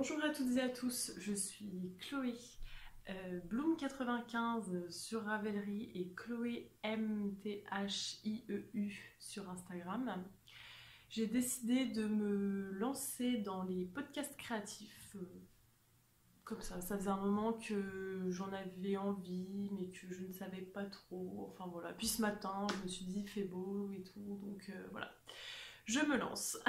Bonjour à toutes et à tous, je suis Chloé, Bloom95 sur Ravelry et Chloé MTHIEU sur Instagram. J'ai décidé de me lancer dans les podcasts créatifs, comme ça faisait un moment que j'en avais envie, mais que je ne savais pas trop, enfin voilà. Puis ce matin, je me suis dit, il fait beau et tout, donc voilà, je me lance.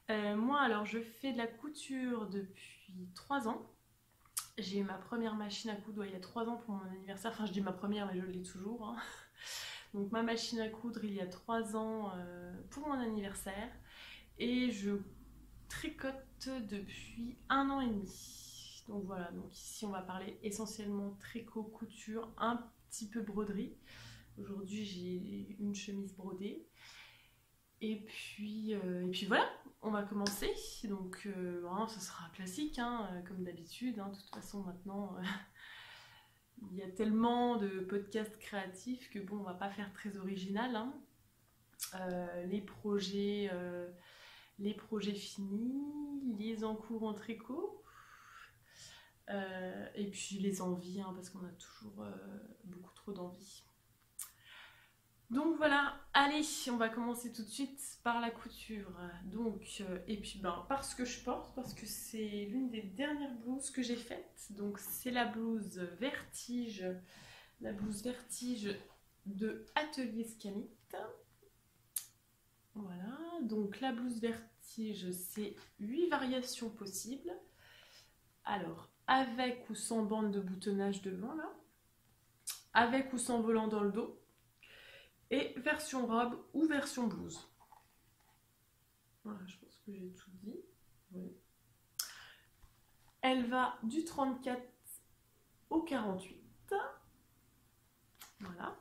Moi, alors, je fais de la couture depuis 3 ans. J'ai eu ma première machine à coudre il y a 3 ans pour mon anniversaire. Enfin, je dis ma première, mais je l'ai toujours, hein. Donc, ma machine à coudre il y a 3 ans pour mon anniversaire. Et je tricote depuis 1 an et demi. Donc, voilà. Donc, ici, on va parler essentiellement tricot, couture, un petit peu broderie. Aujourd'hui, j'ai une chemise brodée. Et puis voilà, on va commencer. Donc, ce sera classique, hein, comme d'habitude. Hein. De toute façon, maintenant, il y a tellement de podcasts créatifs que bon, on va pas faire très original. Hein. Les projets finis, les en cours en tricot. Et puis les envies, hein, parce qu'on a toujours beaucoup trop d'envies. Donc voilà, allez, on va commencer tout de suite par la couture. Donc, et puis parce que je porte, parce que c'est l'une des dernières blouses que j'ai faites. Donc c'est la blouse Vertige de Atelier Scamit. Voilà, donc la blouse Vertige, c'est 8 variations possibles. Alors, avec ou sans bande de boutonnage devant là, avec ou sans volant dans le dos. Et version robe ou version blouse. Voilà, je pense que j'ai tout dit. Oui. Elle va du 34 au 48. Voilà.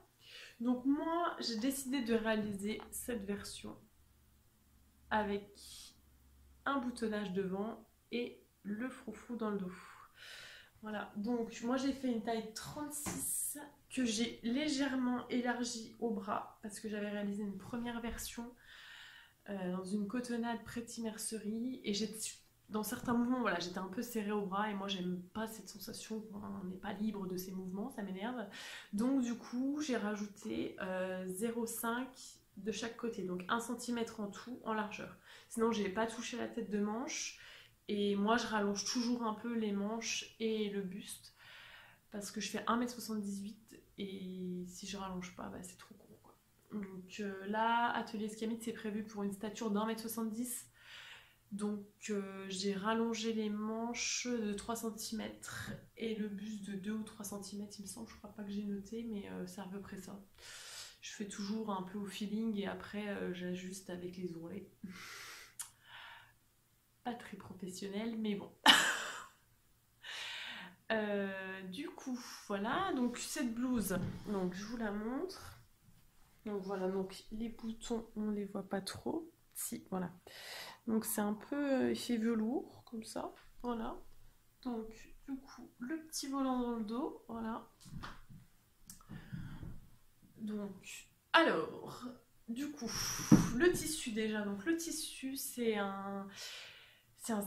Donc moi, j'ai décidé de réaliser cette version avec un boutonnage devant et le froufrou dans le dos. Voilà, donc moi j'ai fait une taille 36 que j'ai légèrement élargie au bras parce que j'avais réalisé une première version dans une cotonnade Pretty Mercerie et dans certains mouvements, voilà, j'étais un peu serrée au bras et moi j'aime pas cette sensation qu'on n'est pas libre de ses mouvements, ça m'énerve. Donc du coup j'ai rajouté 0,5 de chaque côté, donc 1 cm en tout en largeur. Sinon j'ai pas touché la tête de manche. Et moi, je rallonge toujours un peu les manches et le buste parce que je fais 1m78 et si je rallonge pas, c'est trop court, quoi. Donc là, Atelier Scamit, c'est prévu pour une stature d'1m70. Donc j'ai rallongé les manches de 3 cm et le buste de 2 ou 3 cm, il me semble. Je crois pas que j'ai noté, mais c'est à peu près ça. Je fais toujours un peu au feeling et après j'ajuste avec les ourlets. Pas très professionnel, mais bon. Du coup, voilà, donc cette blouse, donc je vous la montre. Donc voilà, donc les boutons, on les voit pas trop. Si, voilà. Donc c'est un peu effet velours, comme ça. Voilà. Donc, du coup, le petit volant dans le dos, voilà. Donc, alors, du coup, le tissu déjà. Donc le tissu, c'est un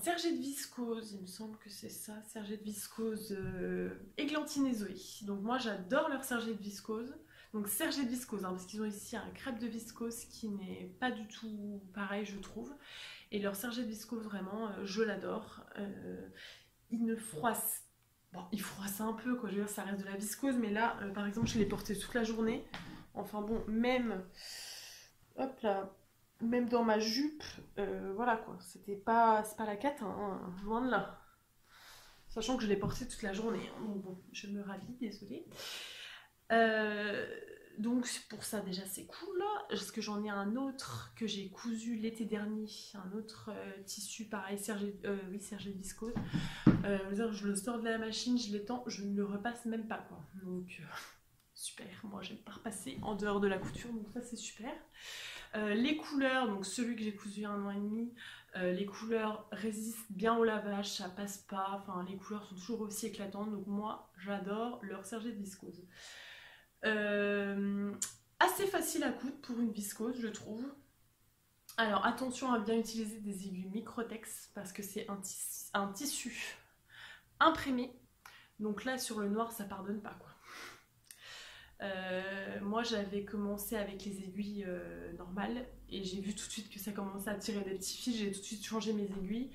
sergé de viscose, il me semble que c'est ça, sergé de viscose Églantine et Zoé. Donc moi j'adore leur sergé de viscose. Donc sergé de viscose, hein, parce qu'ils ont ici un crêpe de viscose qui n'est pas du tout pareil, je trouve. Et leur sergé de viscose, vraiment, je l'adore. Il ne froisse. Bon, il froisse un peu, quoi. Je veux dire, ça reste de la viscose, mais là, par exemple, je l'ai porté toute la journée. Enfin bon, même... Hop là, même dans ma jupe, voilà quoi, c'est pas la cata, hein, loin de là. Sachant que je l'ai porté toute la journée, hein, donc bon, je me ravis, désolée. Donc pour ça déjà c'est cool, parce que j'en ai un autre que j'ai cousu l'été dernier, un autre tissu pareil, sergé de viscose. Je le sors de la machine, je l'étends, je ne le repasse même pas, quoi. Donc super, moi j'aime pas repasser en dehors de la couture, donc ça c'est super. Les couleurs, donc celui que j'ai cousu il y a 1 an et demi, les couleurs résistent bien au lavage, ça passe pas, enfin les couleurs sont toujours aussi éclatantes, donc moi j'adore leur sergé de viscose. Assez facile à coudre pour une viscose, je trouve. Alors attention à bien utiliser des aiguilles Microtex parce que c'est un tissu imprimé. Donc là sur le noir ça pardonne pas quoi. Moi j'avais commencé avec les aiguilles normales et j'ai vu tout de suite que ça commençait à tirer des petits fils. J'ai tout de suite changé mes aiguilles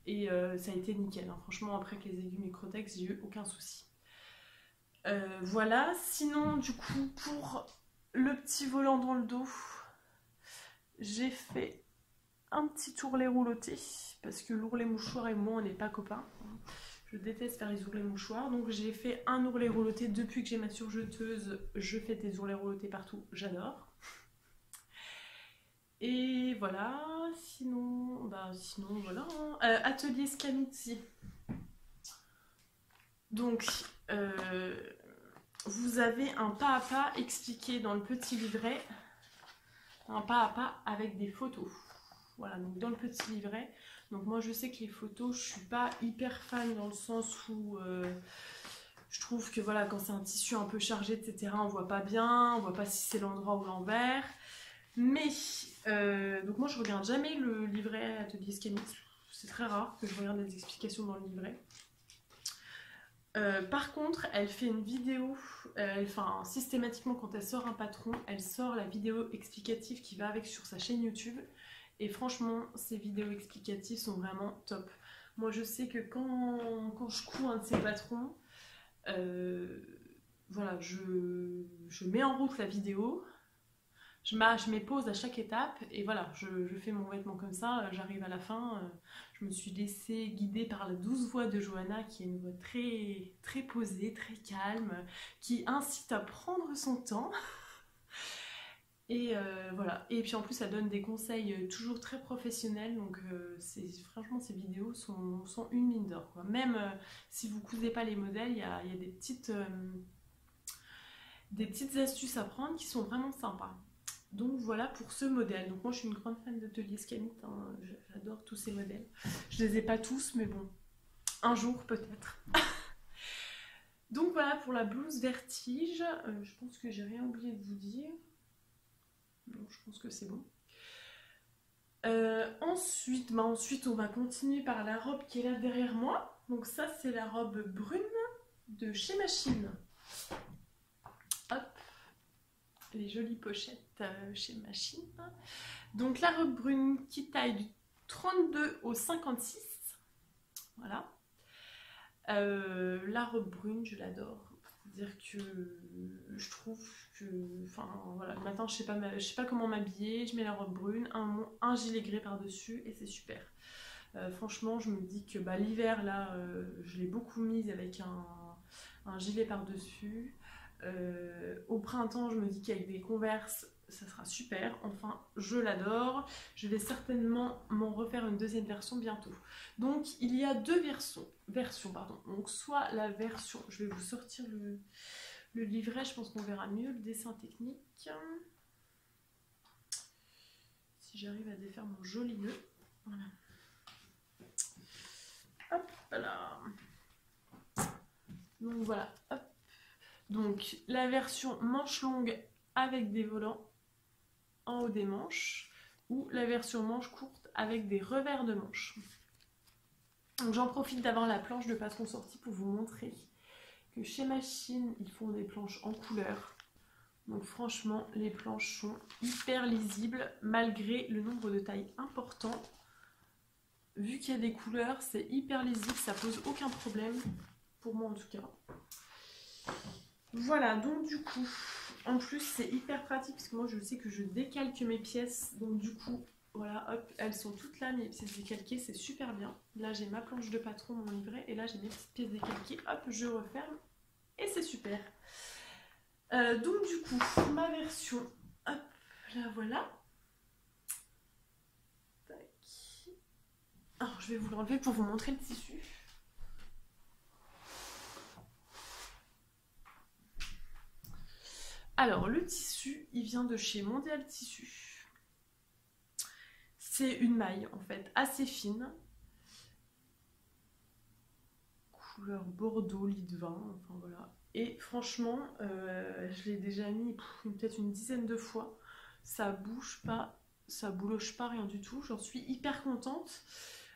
et ça a été nickel. Hein. Franchement après avec les aiguilles Microtex j'ai eu aucun souci. Voilà, sinon du coup pour le petit volant dans le dos, j'ai fait un petit ourlet rouloté parce que l'ourlet mouchoir et moi on n'est pas copains. Je déteste faire les ourlets mouchoirs, donc j'ai fait un ourlet rouloté. Depuis que j'ai ma surjeteuse, je fais des ourlets roulotés partout, j'adore. Et voilà, sinon voilà. Atelier Scamizzi. Donc, vous avez un pas à pas expliqué dans le petit livret. Un pas à pas avec des photos. Voilà, donc dans le petit livret. Donc moi je sais que les photos, je suis pas hyper fan dans le sens où je trouve que voilà, quand c'est un tissu un peu chargé, etc., on voit pas bien, on voit pas si c'est l'endroit ou l'envers. Mais, donc moi je regarde jamais le livret Atelier Scamizzi. C'est très rare que je regarde des explications dans le livret. Par contre, elle fait une vidéo, systématiquement quand elle sort un patron, elle sort la vidéo explicative qui va avec sur sa chaîne YouTube. Et franchement, ces vidéos explicatives sont vraiment top. Moi, je sais que quand je couds un de ces patrons, voilà, je mets en route la vidéo, je mets pause à chaque étape et voilà, je fais mon vêtement comme ça, j'arrive à la fin, je me suis laissée guider par la douce voix de Johanna qui est une voix très, très posée, très calme, qui incite à prendre son temps. Et voilà, et puis en plus elle donne des conseils toujours très professionnels, donc franchement ces vidéos sont une mine d'or. Même si vous ne cousez pas les modèles, il y a des petites astuces à prendre qui sont vraiment sympas. Donc voilà pour ce modèle. Donc moi je suis une grande fan d'Atelier Scamizzi, hein. J'adore tous ces modèles. Je les ai pas tous, mais bon, un jour peut-être. Donc voilà pour la blouse Vertige. Je pense que j'ai rien oublié de vous dire. Non, je pense que c'est bon. Ensuite, on va continuer par la robe qui est là derrière moi. Donc ça, c'est la robe brune de chez Machine. Hop, les jolies pochettes chez Machine. Donc la robe brune qui taille du 32 au 56. Voilà. La robe brune, je l'adore. C'est-à-dire que je trouve que, enfin voilà, le matin je sais pas comment m'habiller, je mets la robe brune, un gilet gris par-dessus et c'est super. Franchement, je me dis que bah, l'hiver là, je l'ai beaucoup mise avec un gilet par-dessus. Au printemps, je me dis qu'avec des Converse, ça sera super. Enfin, je l'adore. Je vais certainement m'en refaire une deuxième version bientôt. Donc, il y a deux versions. Donc, soit la version... Je vais vous sortir le livret. Je pense qu'on verra mieux le dessin technique. Si j'arrive à défaire mon joli nœud. Voilà. Hop là. Donc, voilà. Hop. Donc, la version manche longue avec des volants en haut des manches ou la version manche courte avec des revers de manches. Donc j'en profite d'avoir la planche de patron sortie pour vous montrer que chez Machine, ils font des planches en couleur. Donc franchement, les planches sont hyper lisibles malgré le nombre de tailles important. Vu qu'il y a des couleurs, c'est hyper lisible, ça pose aucun problème, pour moi en tout cas. Voilà, donc du coup, en plus c'est hyper pratique parce que moi je sais que je décalque mes pièces, donc du coup, voilà, hop, elles sont toutes là, mes pièces décalquées, c'est super bien. Là j'ai ma planche de patron, mon livret, et là j'ai mes petites pièces décalquées, hop, je referme, et c'est super. Donc du coup, ma version, hop, là voilà. Tac. Alors je vais vous l'enlever pour vous montrer le tissu. Alors, le tissu, il vient de chez Mondial Tissu. C'est une maille, en fait, assez fine. Couleur bordeaux, lit de vin, enfin voilà. Et franchement, je l'ai déjà mis peut-être une dizaine de fois. Ça bouge pas ça bouloche pas, rien du tout. J'en suis hyper contente.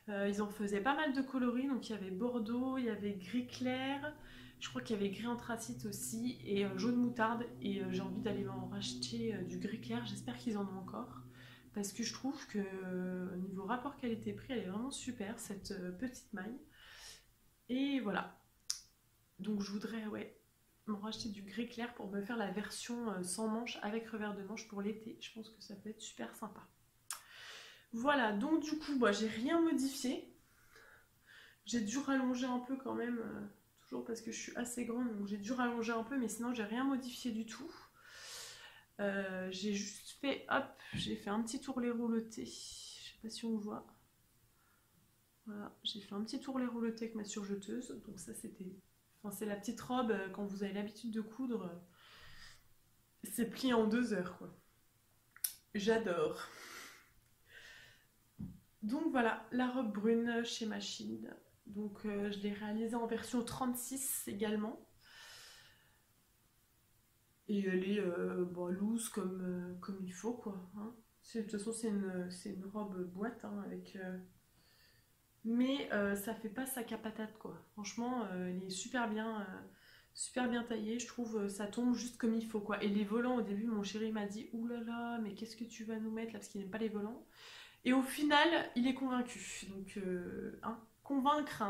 Ils en faisaient pas mal de coloris, donc il y avait bordeaux, il y avait gris clair, je crois qu'il y avait gris anthracite aussi, et jaune moutarde, et j'ai envie d'aller m'en racheter du gris clair, j'espère qu'ils en ont encore, parce que je trouve que niveau rapport qualité-prix, elle est vraiment super, cette petite maille. Et voilà, donc je voudrais m'en racheter du gris clair pour me faire la version sans manche avec revers de manche pour l'été, je pense que ça peut être super sympa. Voilà, donc du coup, j'ai rien modifié. J'ai dû rallonger un peu quand même, toujours parce que je suis assez grande, donc j'ai dû rallonger un peu, mais sinon j'ai rien modifié du tout. J'ai juste fait, hop, j'ai fait un petit tourlet rouloté. Je sais pas si on voit. Voilà, j'ai fait un petit tourlet rouloté avec ma surjeteuse. Donc ça c'était, enfin c'est la petite robe quand vous avez l'habitude de coudre. C'est plié en 2 heures quoi. J'adore. Donc voilà, la robe brune chez Machine. Donc je l'ai réalisée en version 36 également. Et elle est loose comme il faut quoi. Hein. De toute façon c'est une robe boîte hein, avec... Mais ça fait pas sac à patate quoi. Franchement elle est super bien taillée. Je trouve ça tombe juste comme il faut quoi. Et les volants au début mon chéri m'a dit ouh là là mais qu'est-ce que tu vas nous mettre là parce qu'il n'aime pas les volants. Et au final, il est convaincu. Donc, convaincre,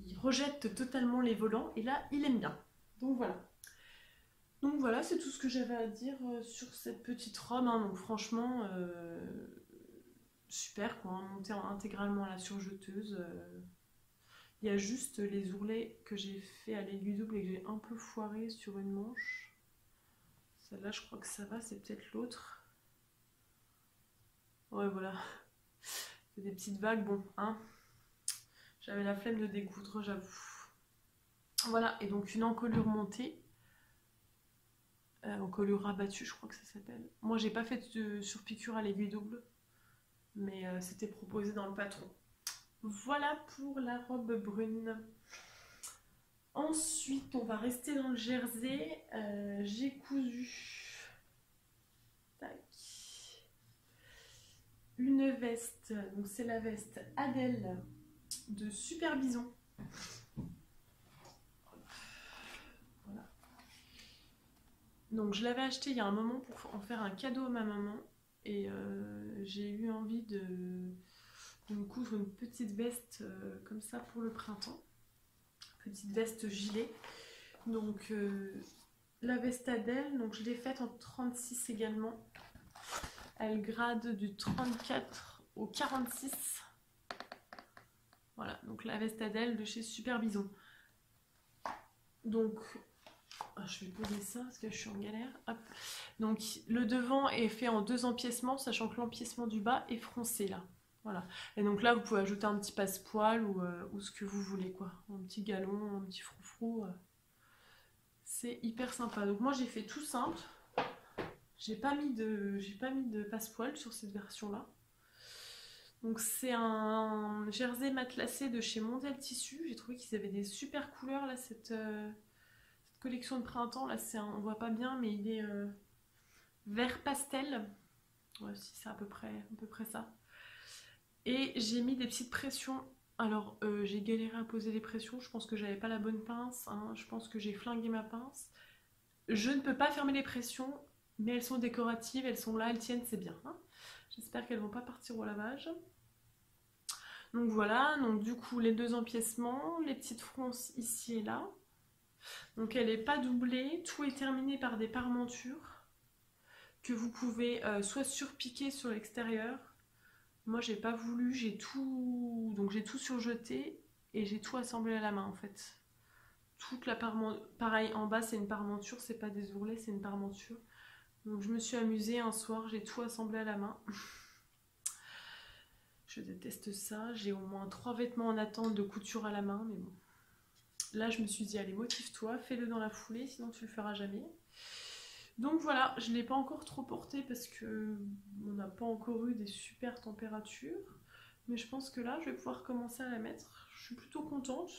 il rejette totalement les volants et là, il aime bien. Donc voilà. Donc voilà, c'est tout ce que j'avais à dire sur cette petite robe. Hein. Donc franchement, super quoi. Hein. Monter intégralement à la surjeteuse. Il y a juste les ourlets que j'ai fait à l'aiguille double et que j'ai un peu foiré sur une manche. Celle-là, je crois que ça va. C'est peut-être l'autre. Ouais, voilà. C'est des petites vagues, bon, hein. J'avais la flemme de découdre, j'avoue. Voilà, et donc une encolure montée. Encolure rabattue, je crois que ça s'appelle. Moi, j'ai pas fait de surpiqûre à l'aiguille double, mais c'était proposé dans le patron. Voilà pour la robe brune. Ensuite, on va rester dans le jersey. J'ai cousu. Tac. Une veste, donc c'est la veste Adèle de Super Bison. Voilà. Donc je l'avais acheté il y a un moment pour en faire un cadeau à ma maman et j'ai eu envie de me coudre une petite veste comme ça pour le printemps. Petite veste gilet. Donc la veste Adèle, donc je l'ai faite en 36 également. Elle grade du 34 au 46. Voilà, donc la veste Adèle de chez Super Bison. Donc, je vais poser ça parce que je suis en galère. Hop. Donc, le devant est fait en 2 empiècements, sachant que l'empiècement du bas est froncé là. Voilà. Et donc là, vous pouvez ajouter un petit passepoil ou ce que vous voulez, quoi. Un petit galon, un petit froufrou. C'est hyper sympa. Donc moi, j'ai fait tout simple. J'ai pas mis de passepoil sur cette version-là. Donc c'est un jersey matelassé de chez Mondial Tissu. J'ai trouvé qu'ils avaient des super couleurs là, cette collection de printemps. Là, on voit pas bien, mais il est vert pastel. Ouais, si c'est à peu près ça. Et j'ai mis des petites pressions. Alors j'ai galéré à poser les pressions. Je pense que j'avais pas la bonne pince. Hein. Je pense que j'ai flingué ma pince. Je ne peux pas fermer les pressions, mais elles sont décoratives, elles sont là, elles tiennent, c'est bien. Hein. J'espère qu'elles vont pas partir au lavage. Donc voilà, donc du coup les 2 empiècements, les petites fronces ici et là. Donc elle n'est pas doublée, tout est terminé par des parmentures que vous pouvez soit surpiquer sur l'extérieur. Moi j'ai pas voulu, j'ai tout surjeté et j'ai tout assemblé à la main en fait. Toute la parmenture, pareil en bas c'est une parmenture, c'est pas des ourlets, c'est une parmenture. Donc je me suis amusée un soir, j'ai tout assemblé à la main. Je déteste ça. J'ai au moins 3 vêtements en attente de couture à la main, mais bon. Là, je me suis dit, allez, motive-toi, fais-le dans la foulée, sinon tu le feras jamais. Donc voilà, je ne l'ai pas encore trop porté parce que on n'a pas encore eu des super températures. Mais je pense que là, je vais pouvoir commencer à la mettre. Je suis plutôt contente.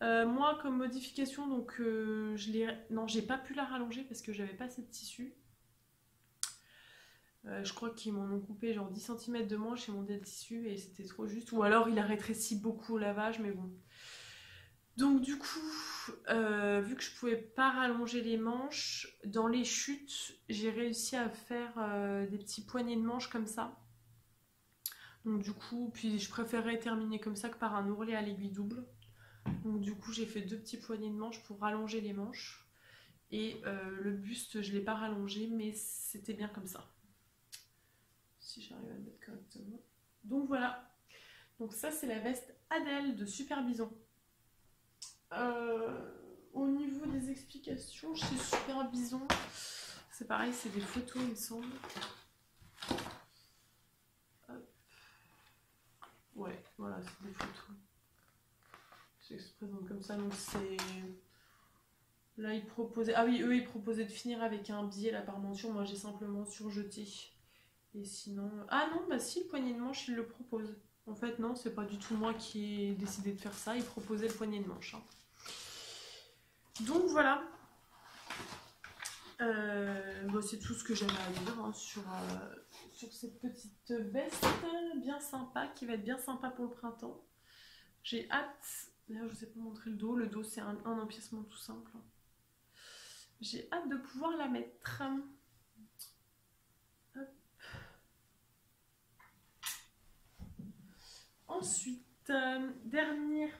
Moi, comme modification, donc non, j'ai pas pu la rallonger parce que j'avais pas assez de tissu. Je crois qu'ils m'en ont coupé genre 10 cm de manche et monté le tissu et c'était trop juste. Ou alors il a rétréci beaucoup au lavage, mais bon. Donc du coup, vu que je pouvais pas rallonger les manches, dans les chutes, j'ai réussi à faire des petits poignets de manches comme ça. Donc du coup, puis je préférais terminer comme ça que par un ourlet à l'aiguille double. Donc du coup, j'ai fait 2 petits poignets de manches pour rallonger les manches. Et le buste, je l'ai pas rallongé, mais c'était bien comme ça. Si j'arrive à le mettre correctement. Donc voilà. Donc ça, c'est la veste Adèle de Super Bison. Au niveau des explications chez Super Bison, c'est pareil, c'est des photos, il me semble. Hop. Ouais, voilà, c'est des photos. Ça se présente comme ça, donc c'est... Là, ils proposaient... Ah oui, eux, ils proposaient de finir avec un billet, là, par mention. Moi, j'ai simplement surjeté. Et sinon... Ah non, bah si, le poignet de manche, ils le proposent. En fait, non, c'est pas du tout moi qui ai décidé de faire ça. Ils proposaient le poignet de manche. Hein. Donc, voilà. Bon, c'est tout ce que j'avais à dire hein, sur cette petite veste bien sympa, qui va être bien sympa pour le printemps. J'ai hâte... D'ailleurs, je ne vous ai pas montré le dos. Le dos, c'est un empiècement tout simple. J'ai hâte de pouvoir la mettre. Hop. Ensuite, dernière...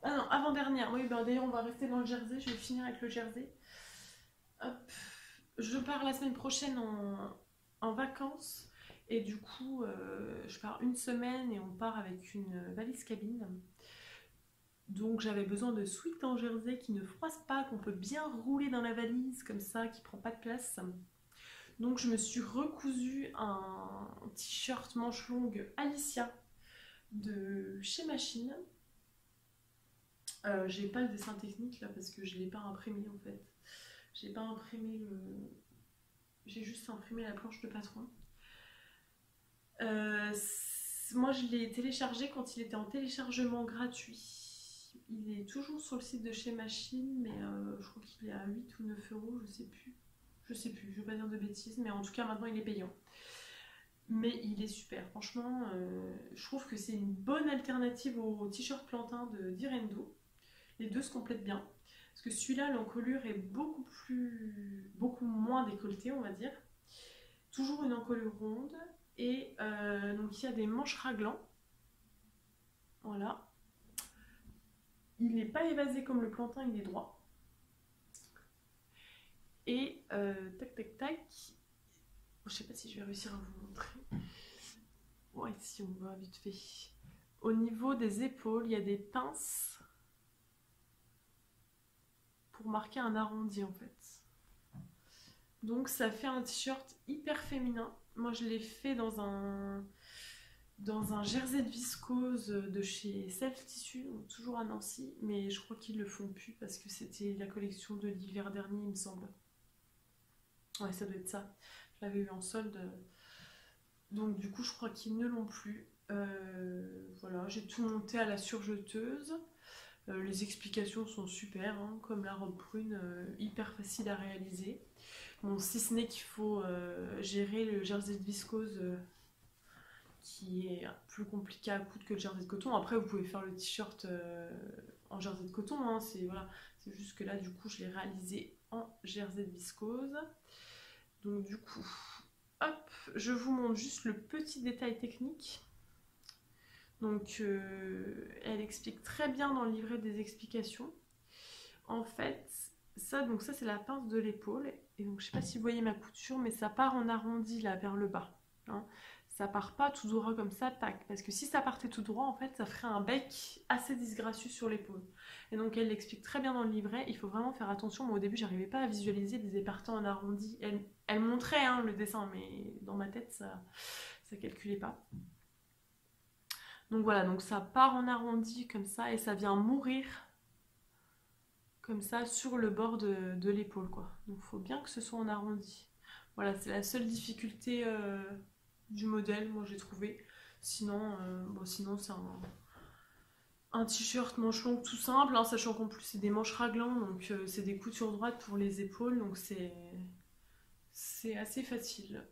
Ah non, avant-dernière. Oui, ben, d'ailleurs, on va rester dans le jersey. Je vais finir avec le jersey. Hop. Je pars la semaine prochaine en vacances. Et du coup, je pars une semaine et on part avec une valise cabine. Donc j'avais besoin de sweats en jersey qui ne froissent pas, qu'on peut bien rouler dans la valise comme ça, qui prend pas de place. Donc je me suis recousu un t-shirt manche longue Alicia de chez Machine. J'ai pas le dessin technique là parce que je l'ai pas imprimé en fait. J'ai pas imprimé le... J'ai juste imprimé la planche de patron. Moi je l'ai téléchargé quand il était en téléchargement gratuit. Il est toujours sur le site de chez Machine, mais je crois qu'il est à 8 ou 9 euros, je sais plus. Je sais plus, je vais pas dire de bêtises, mais en tout cas maintenant il est payant. Mais il est super, franchement, je trouve que c'est une bonne alternative au t-shirt plantain de Direndo. Les deux se complètent bien. Parce que celui-là, l'encolure est beaucoup moins décolletée, on va dire. Toujours une encolure ronde. Et donc il y a des manches raglants. Voilà. Il n'est pas évasé comme le plantain, il est droit. Et tac tac tac. Je sais pas si je vais réussir à vous montrer. Ouais, si on va vite fait. Au niveau des épaules, il y a des pinces pour marquer un arrondi en fait. Donc ça fait un t-shirt hyper féminin. Moi je l'ai fait dans un jersey de viscose de chez Self Tissu, toujours à Nancy, mais je crois qu'ils le font plus parce que c'était la collection de l'hiver dernier, il me semble. Ouais, ça doit être ça. Je l'avais eu en solde. Donc du coup, je crois qu'ils ne l'ont plus. Voilà, j'ai tout monté à la surjeteuse. Les explications sont super, hein, comme la robe prune, hyper facile à réaliser. Bon, si ce n'est qu'il faut gérer le jersey de viscose qui est plus compliqué à coudre que le jersey de coton. Après, vous pouvez faire le t-shirt en jersey de coton, hein, c'est voilà. Juste que là, du coup, je l'ai réalisé en jersey de viscose. Donc du coup, hop, je vous montre juste le petit détail technique. Donc, elle explique très bien dans le livret des explications. En fait, ça c'est la pince de l'épaule. Et donc, je sais pas si vous voyez ma couture, mais ça part en arrondi là vers le bas. Hein. Ça part pas tout droit comme ça, tac. Parce que si ça partait tout droit, en fait, ça ferait un bec assez disgracieux sur l'épaule. Et donc, elle l'explique très bien dans le livret. Il faut vraiment faire attention. Moi, au début, j'arrivais pas à visualiser des épartants en arrondi. Elle montrait hein, le dessin, mais dans ma tête, ça calculait pas. Donc voilà, donc ça part en arrondi comme ça et ça vient mourir comme ça sur le bord de l'épaule quoi. Donc il faut bien que ce soit en arrondi. Voilà, c'est la seule difficulté du modèle, moi j'ai trouvé. Sinon, sinon c'est un t-shirt manche longue tout simple, hein, sachant qu'en plus c'est des manches raglants, donc c'est des coutures droites pour les épaules, donc c'est assez facile.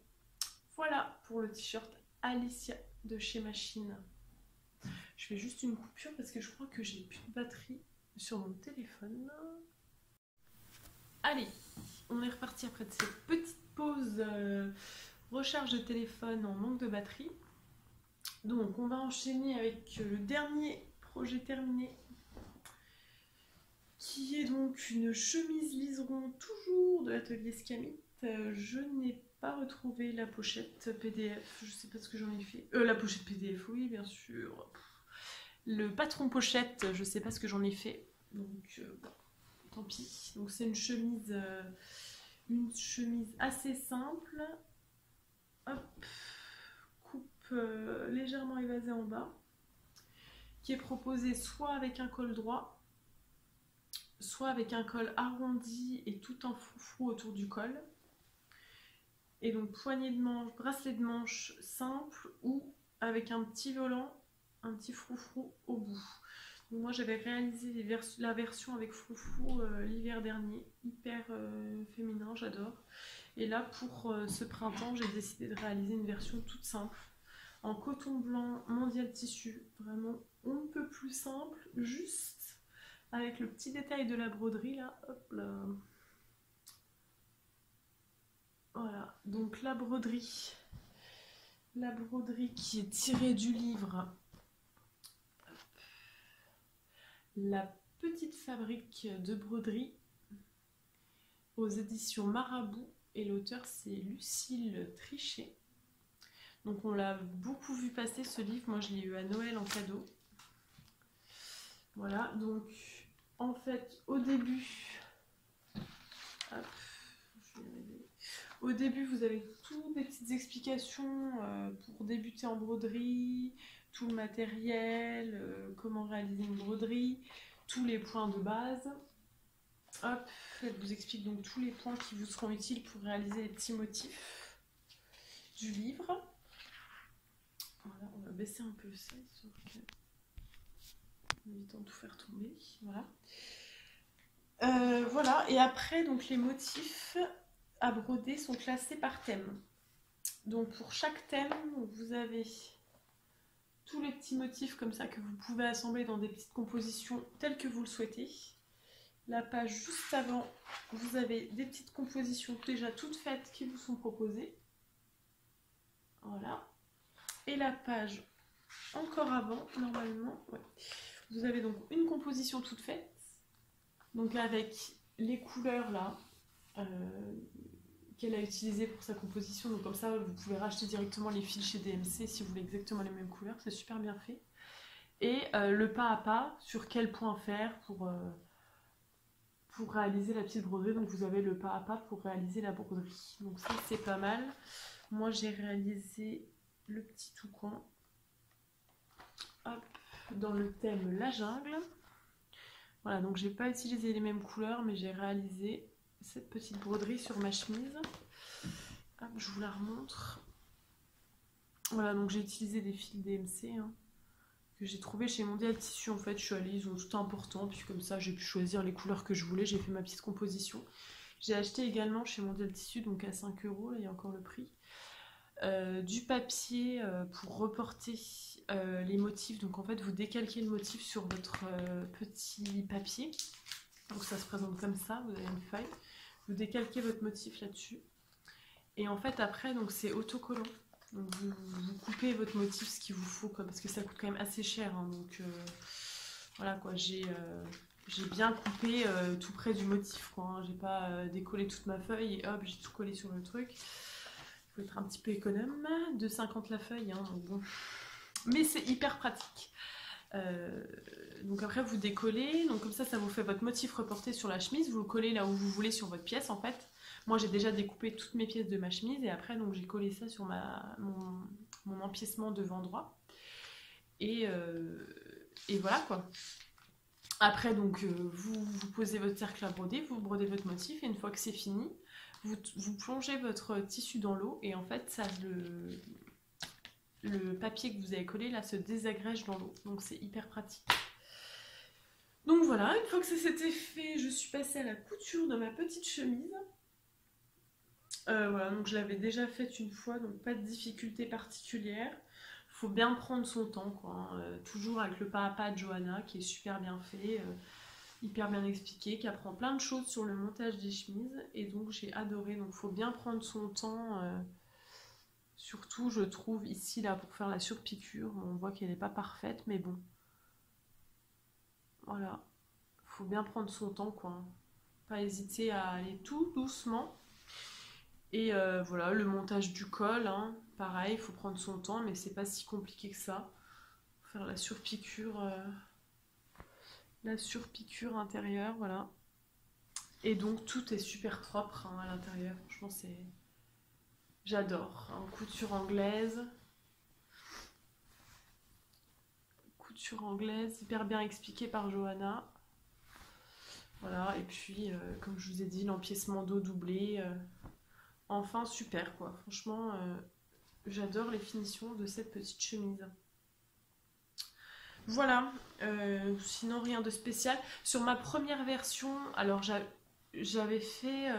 voilà pour le t-shirt Alicia de chez Machine. Je fais juste une coupure parce que je crois que j'ai plus de batterie sur mon téléphone. Allez, on est reparti après de cette petite pause recharge de téléphone en manque de batterie. Donc on va enchaîner avec le dernier projet terminé, qui est donc une chemise liseron toujours de l'atelier Scamit. Je n'ai pas retrouvé la pochette PDF, je sais pas ce que j'en ai fait. La pochette PDF, oui bien sûr. Le patron pochette, je sais pas ce que j'en ai fait, donc bon, tant pis. Donc c'est une chemise assez simple. Hop, coupe légèrement évasée en bas, qui est proposée soit avec un col droit, soit avec un col arrondi et tout en froufrou autour du col. Et donc poignée de manche, bracelet de manche simple ou avec un petit volant, un petit froufrou au bout. Donc moi j'avais réalisé la version avec froufrou l'hiver dernier, hyper féminin, j'adore. Et là pour ce printemps j'ai décidé de réaliser une version toute simple, en coton blanc mondial tissu, vraiment on ne peut plus simple, juste avec le petit détail de la broderie là, hop là. Voilà, donc la broderie qui est tirée du livre La petite fabrique de broderie aux éditions Marabout, et l'auteur c'est Lucille Trichet. Donc on l'a beaucoup vu passer ce livre, moi je l'ai eu à Noël en cadeau. Voilà, donc en fait au début, hop, au début vous avez toutes des petites explications pour débuter en broderie, tout le matériel, comment réaliser une broderie, tous les points de base. Hop, elle vous explique donc tous les points qui vous seront utiles pour réaliser les petits motifs du livre. Voilà, on va baisser un peu ça, en évitant de tout faire tomber. Voilà. Voilà, et après, donc les motifs à broder sont classés par thème. Donc pour chaque thème, vous avez tous les petits motifs comme ça que vous pouvez assembler dans des petites compositions telles que vous le souhaitez. La page juste avant, vous avez des petites compositions déjà toutes faites qui vous sont proposées. Voilà. Et la page encore avant, normalement, ouais. Vous avez donc une composition toute faite, donc avec les couleurs là qu'elle a utilisées pour sa composition. Donc comme ça, vous pouvez racheter directement les fils chez DMC si vous voulez exactement les mêmes couleurs, c'est super bien fait. Et le pas à pas sur quel point faire pour réaliser la petite broderie. Donc vous avez le pas à pas pour réaliser la broderie. Donc ça c'est pas mal. Moi j'ai réalisé le petit toucan. Hop, dans le thème la jungle. Voilà, donc j'ai pas utilisé les mêmes couleurs, mais j'ai réalisé cette petite broderie sur ma chemise. Hop, je vous la remontre. Voilà, donc j'ai utilisé des fils DMC que j'ai trouvé chez Mondial Tissu. En fait, je suis allée, ils ont tout important, puis comme ça j'ai pu choisir les couleurs que je voulais. J'ai fait ma petite composition. J'ai acheté également chez Mondial Tissu, donc à 5 €, là il y a encore le prix. Du papier pour reporter les motifs. Donc en fait vous décalquez le motif sur votre petit papier, donc ça se présente comme ça, vous avez une feuille, vous décalquez votre motif là-dessus et en fait après donc c'est autocollant, donc vous coupez votre motif ce qu'il vous faut quoi, parce que ça coûte quand même assez cher donc voilà quoi, j'ai bien coupé tout près du motif quoi, j'ai pas décollé toute ma feuille et hop j'ai tout collé sur le truc. Faut être un petit peu économe, 2,50 la feuille, donc bon. Mais c'est hyper pratique. Donc après vous décollez, donc comme ça vous fait votre motif reporté sur la chemise, vous le collez là où vous voulez sur votre pièce en fait. Moi j'ai déjà découpé toutes mes pièces de ma chemise et après donc j'ai collé ça sur mon empiècement devant droit. Et voilà quoi. Après donc vous posez votre cercle à broder, vous brodez votre motif et une fois que c'est fini, vous plongez votre tissu dans l'eau et en fait ça le papier que vous avez collé là se désagrège dans l'eau, donc c'est hyper pratique. Donc voilà, une fois que ça s'était fait, je suis passée à la couture de ma petite chemise. Voilà, donc je l'avais déjà faite une fois, donc pas de difficulté particulière. Faut bien prendre son temps, quoi, hein. Toujours avec le pas à pas de Johanna, qui est super bien fait, hyper bien expliqué, qui apprend plein de choses sur le montage des chemises, et donc j'ai adoré. Donc faut bien prendre son temps, surtout je trouve ici là pour faire la surpiqûre, on voit qu'elle n'est pas parfaite, mais bon, voilà, faut bien prendre son temps, quoi, hein. Pas hésiter à aller tout doucement. Et voilà, le montage du col, hein, pareil, il faut prendre son temps, mais c'est pas si compliqué que ça. Faire la surpiqûre intérieure, voilà. Et donc tout est super propre, hein, à l'intérieur. Franchement, j'adore, hein. Couture anglaise, hyper bien expliquée par Johanna. Voilà, et puis comme je vous ai dit, l'empiècement dos doublé. Enfin, super quoi. Franchement, j'adore les finitions de cette petite chemise. Voilà, sinon rien de spécial. Sur ma première version, alors j'avais fait,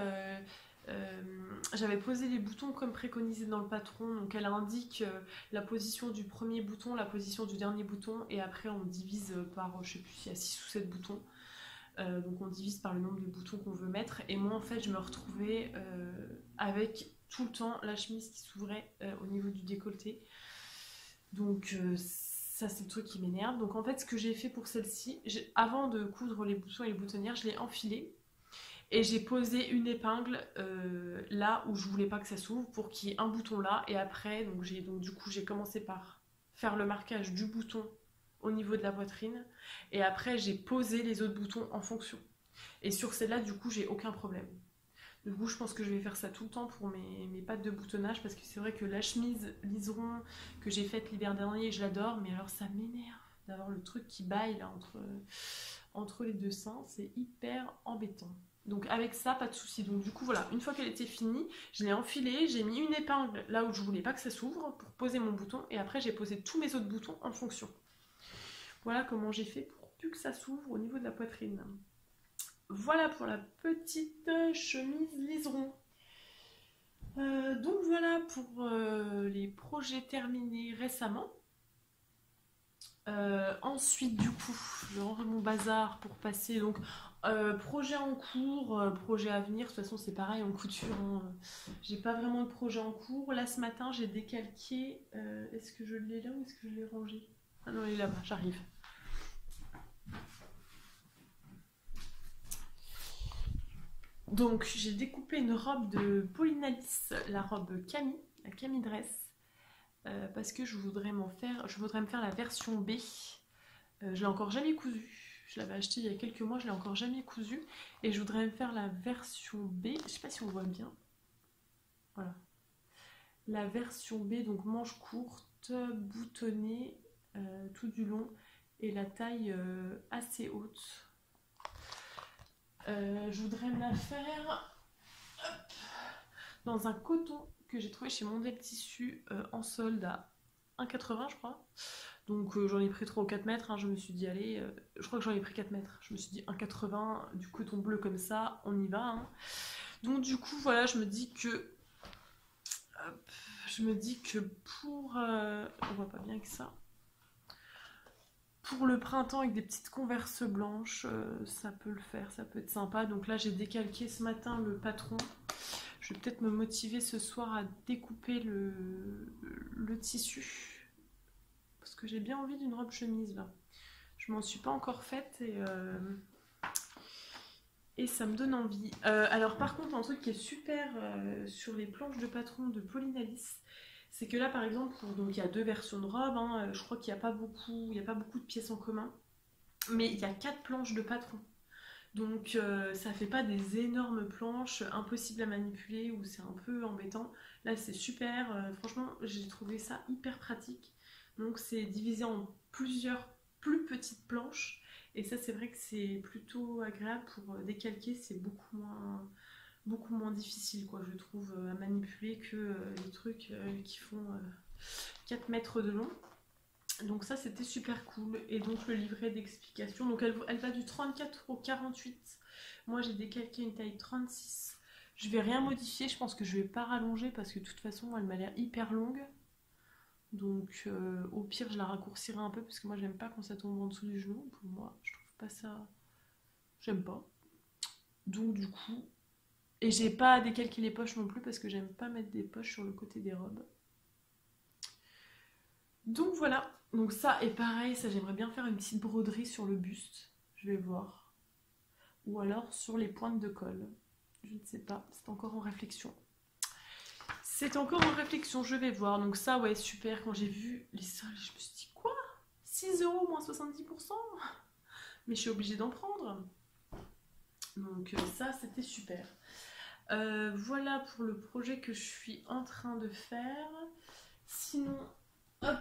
j'avais posé les boutons comme préconisé dans le patron. Donc elle indique la position du premier bouton, la position du dernier bouton, et après on divise par, je sais plus s'il y a 6 ou 7 boutons. Donc on divise par le nombre de boutons qu'on veut mettre. Et moi en fait je me retrouvais avec tout le temps la chemise qui s'ouvrait au niveau du décolleté. Donc ça c'est le truc qui m'énerve. Donc en fait ce que j'ai fait pour celle-ci, avant de coudre les boutons et les boutonnières, je l'ai enfilée. Et j'ai posé une épingle là où je voulais pas que ça s'ouvre pour qu'il y ait un bouton là. Et après, donc du coup j'ai commencé par faire le marquage du bouton au niveau de la poitrine. Et après j'ai posé les autres boutons en fonction. Et sur celle-là, du coup, j'ai aucun problème. Du coup, je pense que je vais faire ça tout le temps pour mes pattes de boutonnage, parce que c'est vrai que la chemise liseron que j'ai faite l'hiver dernier, je l'adore, mais alors ça m'énerve d'avoir le truc qui baille là entre les deux seins, c'est hyper embêtant. Donc avec ça, pas de souci. Donc du coup, voilà, une fois qu'elle était finie, je l'ai enfilée, j'ai mis une épingle là où je voulais pas que ça s'ouvre pour poser mon bouton, et après j'ai posé tous mes autres boutons en fonction. Voilà comment j'ai fait pour plus que ça s'ouvre au niveau de la poitrine. Voilà pour la petite chemise liseron. Donc voilà pour les projets terminés récemment. Ensuite, du coup, je range mon bazar pour passer. Donc, projet en cours, projet à venir. De toute façon, c'est pareil en couture, hein. J'ai pas vraiment de projet en cours. Là, ce matin, j'ai décalqué. Est-ce que je l'ai là ou est-ce que je l'ai rangé? Ah non, il est là-bas, j'arrive. Donc, j'ai découpé une robe de Pauline Alice, la robe Camille, la Camille Dress. Parce que je voudrais me faire la version B. Je l'ai encore jamais cousue. Je l'avais acheté il y a quelques mois, je l'ai encore jamais cousue. Et je voudrais me faire la version B. Je sais pas si on voit bien. Voilà. La version B, donc manche courte, boutonnée tout du long. Et la taille assez haute. Je voudrais me la faire dans un coton que j'ai trouvé chez Mondial Tissu en solde à 1,80 je crois. Donc j'en ai pris 3 ou 4 mètres, hein. Je me suis dit allez, je crois que j'en ai pris 4 mètres. Je me suis dit 1,80, du coton bleu comme ça, on y va, hein. Donc du coup voilà, je me dis que pour... on voit pas bien que ça. Pour le printemps avec des petites converses blanches, ça peut le faire, ça peut être sympa. Donc là j'ai décalqué ce matin le patron. Je vais peut-être me motiver ce soir à découper le tissu. Parce que j'ai bien envie d'une robe chemise là. Je m'en suis pas encore faite et ça me donne envie. Alors par contre, un truc qui est super sur les planches de patron de Pauline Alice, c'est que là par exemple, donc il y a 2 versions de robes, hein, je crois qu'il n'y a pas beaucoup de pièces en commun, mais il y a 4 planches de patron. Donc ça fait pas des énormes planches impossibles à manipuler ou c'est un peu embêtant. Là c'est super, franchement j'ai trouvé ça hyper pratique. Donc c'est divisé en plusieurs plus petites planches et ça c'est vrai que c'est plutôt agréable pour décalquer, c'est beaucoup moins difficile quoi je trouve à manipuler que les trucs qui font 4 mètres de long. Donc ça c'était super cool. Et donc le livret d'explication, donc elle va du 34 au 48. Moi j'ai décalqué une taille 36. Je vais rien modifier, je pense que je vais pas rallonger parce que de toute façon elle m'a l'air hyper longue. Donc au pire je la raccourcirai un peu parce que moi j'aime pas quand ça tombe en dessous du genou. Pour moi je trouve pas ça... J'aime pas. Donc du coup... Et j'ai pas à décalquer les poches non plus parce que j'aime pas mettre des poches sur le côté des robes. Donc voilà. Donc ça et pareil, ça j'aimerais bien faire une petite broderie sur le buste. Je vais voir. Ou alors sur les pointes de col. Je ne sais pas, c'est encore en réflexion. C'est encore en réflexion, je vais voir. Donc ça, ouais, super. Quand j'ai vu les soldes, je me suis dit, quoi 6 € moins 70%. Mais je suis obligée d'en prendre. Donc ça, c'était super. Voilà pour le projet que je suis en train de faire. Sinon, hop,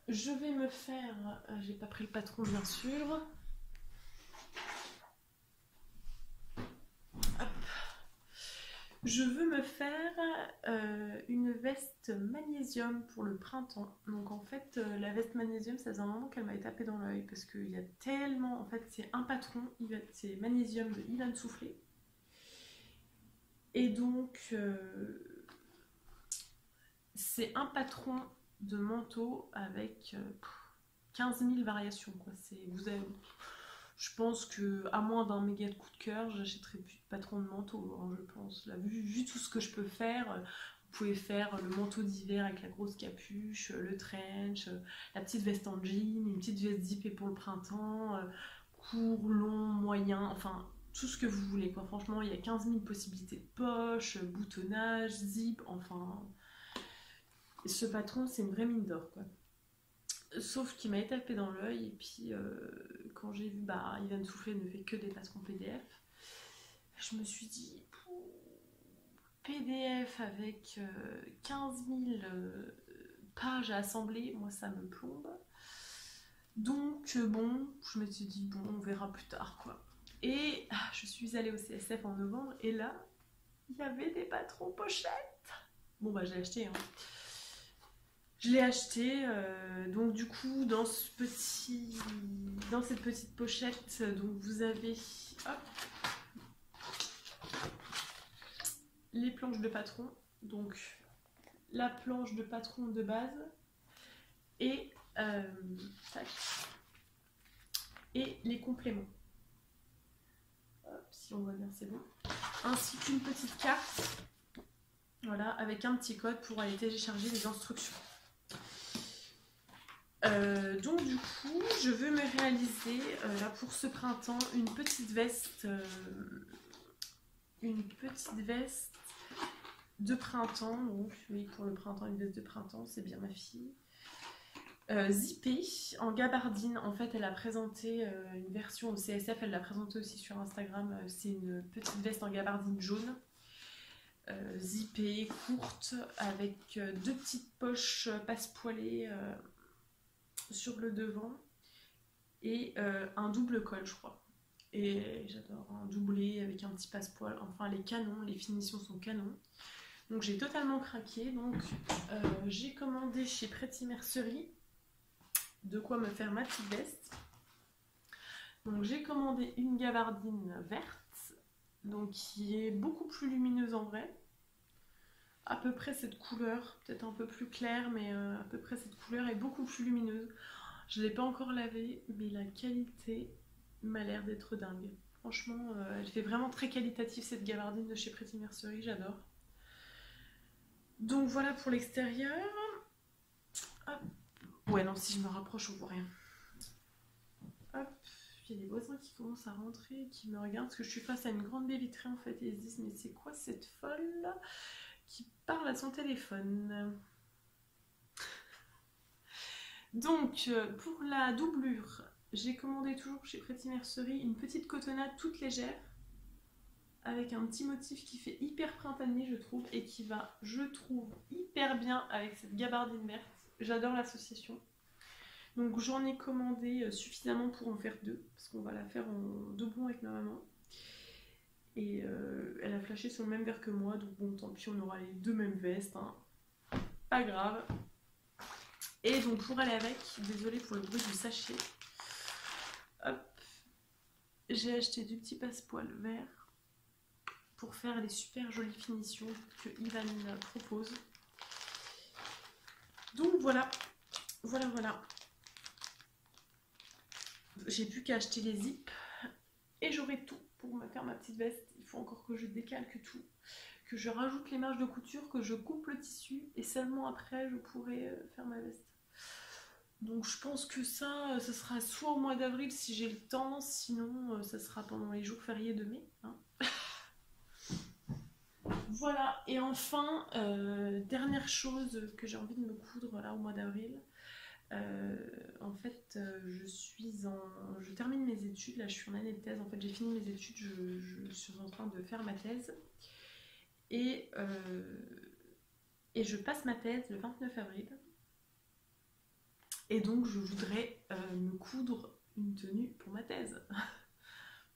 je vais me faire... j'ai pas pris le patron, bien sûr. Je veux me faire une veste magnésium pour le printemps. Donc en fait, la veste magnésium, ça faisait un moment qu'elle m'avait tapé dans l'œil parce qu'il y a tellement... En fait, c'est un patron, c'est magnésium de Ivan Soufflé. Et donc, c'est un patron de manteau avec 15 000 variations, quoi. Vous avez... Je pense que à moins d'un méga coup de cœur, j'achèterai plus de patron de manteau, hein, je pense. Là, vu tout ce que je peux faire, vous pouvez faire le manteau d'hiver avec la grosse capuche, le trench, la petite veste en jean, une petite veste zippée pour le printemps, court, long, moyen, enfin tout ce que vous voulez, quoi. Franchement, il y a 15 000 possibilités de poche, boutonnage, zip, enfin... Ce patron, c'est une vraie mine d'or, quoi. Sauf qu'il m'a tapé dans l'œil, et puis quand j'ai vu, Ivan Soufflé ne fait que des patrons PDF, je me suis dit, PDF avec 15 000 pages à assembler, moi ça me plombe. Donc bon, je me suis dit, bon, on verra plus tard, quoi. Et je suis allée au CSF en novembre, et là, il y avait des patrons pochettes. Bon, j'ai acheté, hein. Je l'ai acheté, donc du coup dans cette petite pochette, donc vous avez les planches de patron, donc la planche de patron de base et les compléments. Hop, si on voit bien c'est bon. Ainsi qu'une petite carte, voilà, avec un petit code pour aller télécharger les instructions. Donc du coup, je veux me réaliser là pour ce printemps une petite veste de printemps. Donc oui, pour le printemps, une veste de printemps, c'est bien ma fille. Zippée en gabardine. En fait, elle a présenté une version au CSF, elle l'a présentée aussi sur Instagram. C'est une petite veste en gabardine jaune. Zippée, courte, avec deux petites poches passepoilées sur le devant et un double col, je crois. Et j'adore un doublé avec un petit passepoil. Enfin, les canons, les finitions sont canons. Donc j'ai totalement craqué. Donc j'ai commandé chez Pretty Mercerie de quoi me faire ma petite veste. Donc j'ai commandé une gabardine verte, donc qui est beaucoup plus lumineuse en vrai. À peu près cette couleur, peut-être un peu plus claire, mais à peu près cette couleur est beaucoup plus lumineuse. Je ne l'ai pas encore lavée, mais la qualité m'a l'air d'être dingue. Franchement, elle fait vraiment très qualitative cette gabardine de chez Pretty Mercerie, j'adore. Donc voilà pour l'extérieur. Ouais, non, si je me rapproche, on voit rien. Hop, il y a des voisins qui commencent à rentrer et qui me regardent parce que je suis face à une grande baie vitrée en fait et ils se disent mais c'est quoi cette folle qui parle à son téléphone. Donc pour la doublure, j'ai commandé toujours chez Pretty Mercerie une petite cotonnade toute légère avec un petit motif qui fait hyper printanier je trouve et qui va, je trouve, hyper bien avec cette gabardine verte. J'adore l'association. Donc j'en ai commandé suffisamment pour en faire deux parce qu'on va la faire en doublon avec ma maman. Et elle a flashé sur le même verre que moi, donc bon, tant pis, on aura les deux mêmes vestes, hein. Pas grave. Et donc pour aller avec, désolée pour le bruit du sachet, hop, j'ai acheté du petit passepoil vert pour faire les super jolies finitions que Ivan propose. Donc voilà, voilà. J'ai plus qu'à acheter les zips et j'aurai tout pour me faire ma petite veste. Il faut encore que je décalque tout, que je rajoute les marges de couture, que je coupe le tissu et seulement après je pourrai faire ma veste. Donc je pense que ça sera soit au mois d'avril si j'ai le temps, sinon ça sera pendant les jours fériés de mai. Hein. Voilà, et enfin, dernière chose que j'ai envie de me coudre là au mois d'avril. En fait, je termine mes études, là je suis en année de thèse, en fait j'ai fini mes études, je suis en train de faire ma thèse. Et je passe ma thèse le 29 avril. Et donc je voudrais me coudre une tenue pour ma thèse.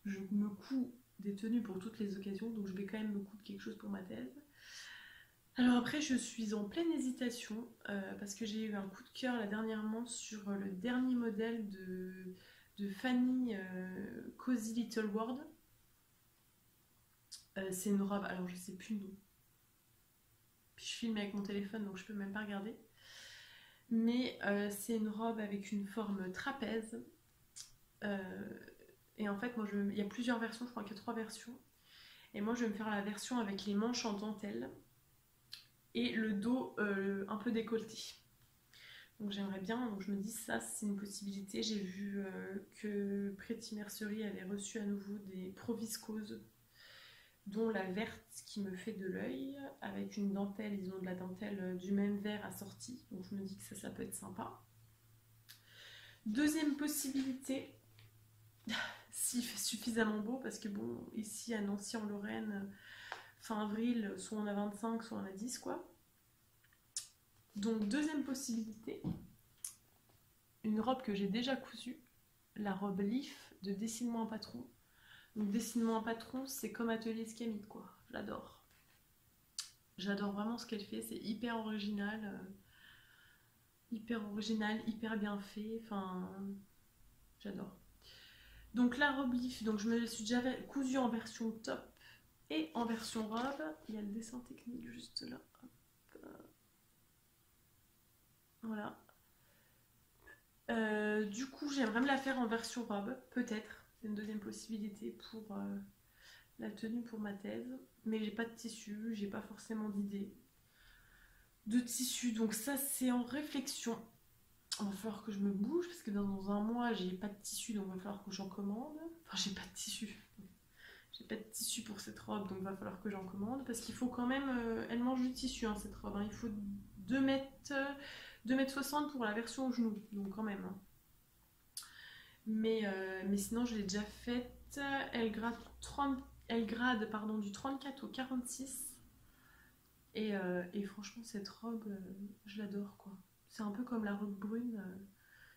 Je me couds des tenues pour toutes les occasions, donc je vais quand même me coudre quelque chose pour ma thèse. Alors après je suis en pleine hésitation parce que j'ai eu un coup de cœur là dernièrement sur le dernier modèle de Fanny Cozy Little World. C'est une robe, alors je sais plus le nom. Puis je filme avec mon téléphone donc je peux même pas regarder. Mais c'est une robe avec une forme trapèze. Et en fait, moi, il y a plusieurs versions, je crois qu'il y a 3 versions. Et moi, je vais me faire la version avec les manches en dentelle et le dos un peu décolleté. Donc j'aimerais bien, donc je me dis ça, c'est une possibilité. J'ai vu que Pretty Mercerie avait reçu à nouveau des Proviscose, dont la verte qui me fait de l'œil, avec une dentelle, ils ont de la dentelle du même vert assortie, donc je me dis que ça peut être sympa. Deuxième possibilité, s'il fait suffisamment beau, parce que bon, ici à Nancy en Lorraine, fin avril, soit on a 25, soit on a 10 quoi. Donc deuxième possibilité, une robe que j'ai déjà cousue, la robe Leaf de Dessine-moi un patron. Donc Dessine-moi un patron, c'est comme Atelier Scamide quoi, j'adore. J'adore vraiment ce qu'elle fait, c'est hyper original, hyper bien fait, enfin j'adore. Donc la robe Leaf, donc je me suis déjà cousue en version top et en version robe. Il y a le dessin technique juste là. Hop. Voilà. Du coup, j'aimerais me la faire en version robe, peut-être. C'est une deuxième possibilité pour la tenue pour ma thèse. Mais j'ai pas de tissu, j'ai pas forcément d'idée de tissu. Donc ça, c'est en réflexion. Il va falloir que je me bouge parce que dans un mois, j'ai pas de tissu, donc il va falloir que j'en commande. Enfin, j'ai pas de tissu. J'ai pas de tissu pour cette robe, donc il va falloir que j'en commande. Parce qu'il faut quand même... elle mange du tissu, hein, cette robe. Hein. Il faut 2 mètres 60 pour la version au genou, donc quand même. Hein. Mais sinon, je l'ai déjà faite. Elle grade, du 34 au 46. Et franchement, cette robe, je l'adore, quoi. C'est un peu comme la robe brune.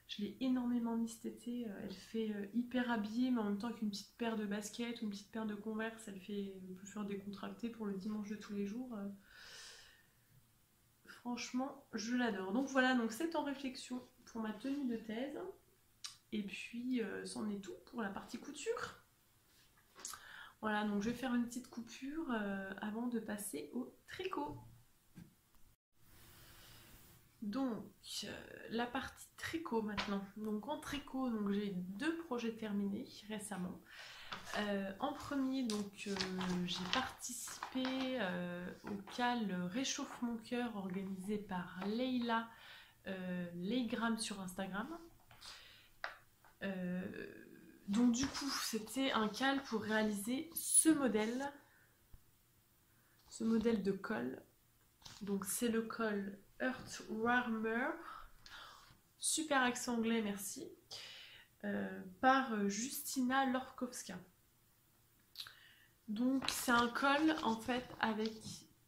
Je l'ai énormément mis cet été. Elle fait hyper habillée, mais en même temps avec une petite paire de baskets ou une petite paire de Converse. Elle peut faire décontracter pour le dimanche de tous les jours. Franchement, je l'adore. Donc voilà, donc c'est en réflexion pour ma tenue de thèse. Et puis, c'en est tout pour la partie couture. Voilà, donc je vais faire une petite coupure avant de passer au tricot. Donc, la partie tricot maintenant. Donc en tricot, donc j'ai 2 projets terminés récemment. En premier, donc j'ai participé au CAL Réchauffe mon cœur organisé par Leïla Leigram sur Instagram. Donc du coup, c'était un CAL pour réaliser ce modèle de col. Donc c'est le col Earthwarmer, super accent anglais, merci, par Justina Lorkowska. Donc c'est un col en fait avec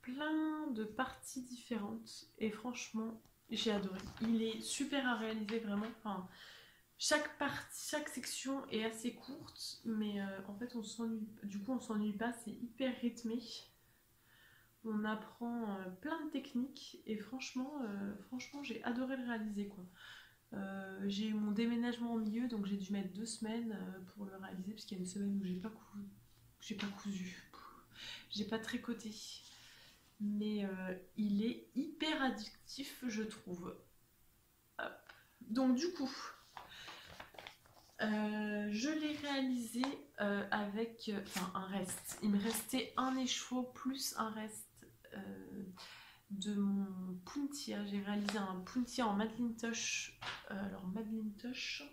plein de parties différentes et franchement j'ai adoré. Il est super à réaliser vraiment. Enfin, chaque section est assez courte, mais en fait on s'ennuie pas, c'est hyper rythmé. On apprend plein de techniques et franchement j'ai adoré le réaliser quoi. J'ai eu mon déménagement au milieu, donc j'ai dû mettre 2 semaines pour le réaliser parce qu'il y a une semaine où j'ai pas cousu. J'ai pas tricoté. Mais il est hyper addictif, je trouve. Hop. Donc du coup, je l'ai réalisé avec un reste. Il me restait un écheveau plus un reste de mon puntia. J'ai réalisé un puntia en Madeline Tosh. Alors Madeline Tosh,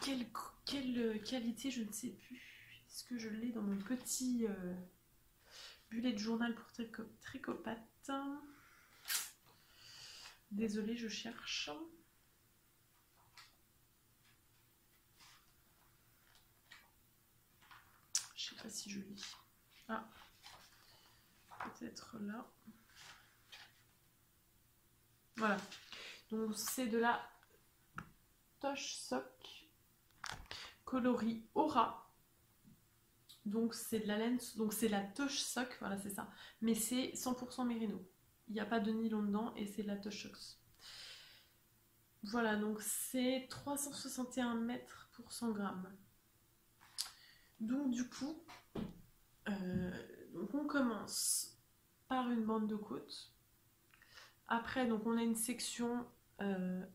quelle qualité, je ne sais plus. Est-ce que je l'ai dans mon petit bullet journal pour tricopathe? Désolée, je cherche. Je sais pas si je l'ai. Ah, peut-être là. Voilà. Donc c'est de la Tosh Sock coloris Aura. Donc c'est de la laine, donc c'est la Tosh Sock, voilà c'est ça. Mais c'est 100% mérino. Il n'y a pas de nylon dedans et c'est de la Tosh Sock. Voilà, donc c'est 361 mètres pour 100 grammes. Donc du coup, donc on commence par une bande de côte. Après, donc on a une section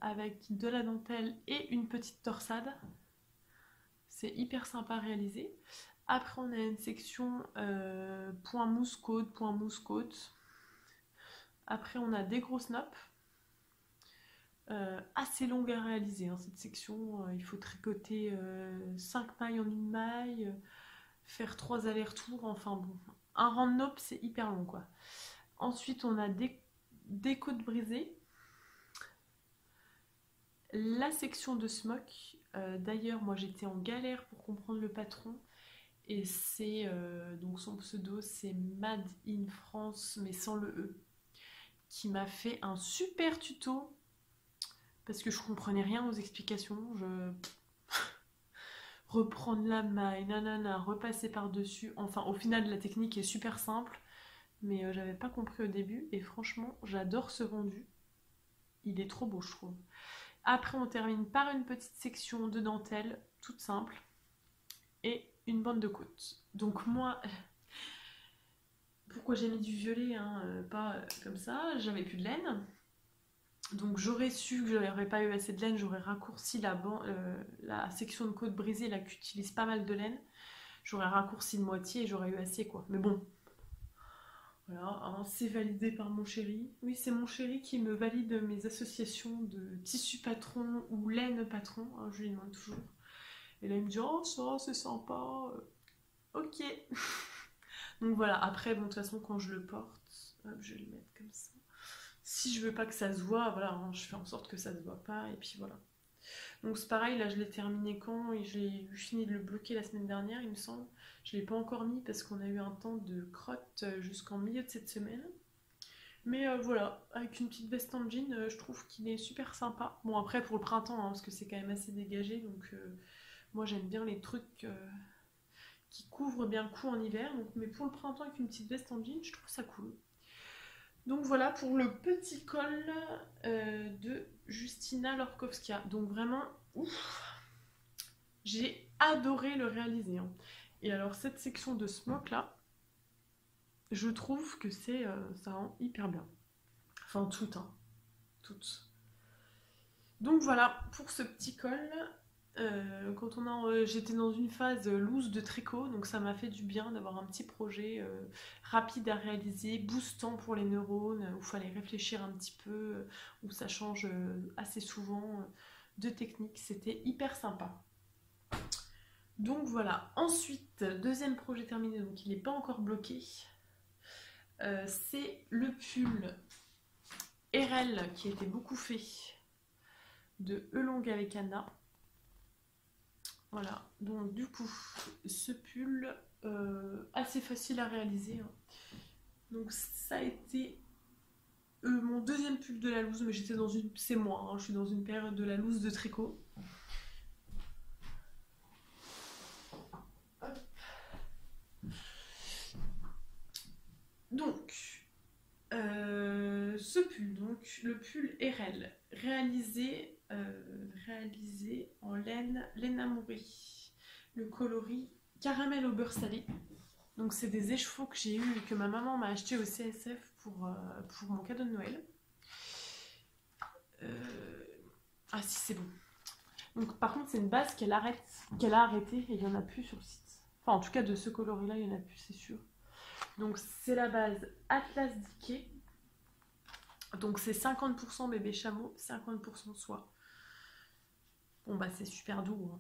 avec de la dentelle et une petite torsade. C'est hyper sympa à réaliser. Après, on a une section point mousse-côte, point mousse-côte. Après, on a des grosses nappes. Assez longue à réaliser, hein, cette section. Il faut tricoter 5 mailles en une maille, faire 3 allers-retours. Enfin bon, un rang de nappe, c'est hyper long, quoi. Ensuite, on a des côtes brisées. La section de smock. D'ailleurs, moi, j'étais en galère pour comprendre le patron. Et c'est donc son pseudo, c'est Made in France, mais sans le E, qui m'a fait un super tuto parce que je comprenais rien aux explications. Reprendre la maille, nanana, repasser par-dessus. Enfin, au final, la technique est super simple, mais j'avais pas compris au début. Et franchement, j'adore ce rendu. Il est trop beau, je trouve. Après, on termine par une petite section de dentelle, toute simple, et une bande de côte. Donc moi, pourquoi j'ai mis du violet, hein, pas comme ça, j'avais plus de laine. Donc j'aurais su que je n'aurais pas eu assez de laine, j'aurais raccourci la section de côte brisée là qui utilise pas mal de laine. J'aurais raccourci de moitié et j'aurais eu assez, quoi. Mais bon, voilà, hein, c'est validé par mon chéri. Oui, c'est mon chéri qui me valide mes associations de tissu patron ou laine patron, hein, je lui demande toujours. Et là il me dit oh ça c'est sympa. Ok. Donc voilà, après bon de toute façon quand je le porte, hop, je vais le mettre comme ça. Si je veux pas que ça se voit, voilà, hein, je fais en sorte que ça se voit pas, et puis voilà. Donc c'est pareil, là je l'ai terminé quand, et j'ai eu fini de le bloquer la semaine dernière, il me semble. Je l'ai pas encore mis parce qu'on a eu un temps de crotte jusqu'en milieu de cette semaine. Mais voilà, avec une petite veste en jean, je trouve qu'il est super sympa. Bon après pour le printemps, hein, parce que c'est quand même assez dégagé, donc moi j'aime bien les trucs qui couvrent bien le cou en hiver. Donc, mais pour le printemps avec une petite veste en jean, je trouve ça cool. Donc voilà pour le petit col de Justina Lorkowska. Donc vraiment, ouf, j'ai adoré le réaliser, hein. Et alors cette section de smock là, je trouve que ça rend hyper bien. Enfin tout, hein, toutes. Donc voilà pour ce petit col. J'étais dans une phase loose de tricot, donc ça m'a fait du bien d'avoir un petit projet rapide à réaliser, boostant pour les neurones, où il fallait réfléchir un petit peu, où ça change assez souvent de technique. C'était hyper sympa. Donc voilà. Ensuite, deuxième projet terminé, donc il n'est pas encore bloqué. C'est le pull RL qui a été beaucoup fait de Elong avec Anna. Voilà, donc du coup, ce pull, assez facile à réaliser, hein. Donc ça a été mon deuxième pull de la loose, mais j'étais dans une... C'est moi, hein, je suis dans une période de la loose de tricot. Hop. Donc, ce pull, donc le pull RL, réalisé en laine amourée. Le coloris caramel au beurre salé. Donc c'est des échevaux que j'ai eu et que ma maman m'a acheté au CSF pour mon cadeau de Noël. Ah si, c'est bon. Donc par contre c'est une base qu'elle a arrêtée et il n'y en a plus sur le site. Enfin en tout cas de ce coloris là il n'y en a plus, c'est sûr. Donc c'est la base Atlas Decay. Donc c'est 50% bébé chameau, 50% soie. Bon bah c'est super doux.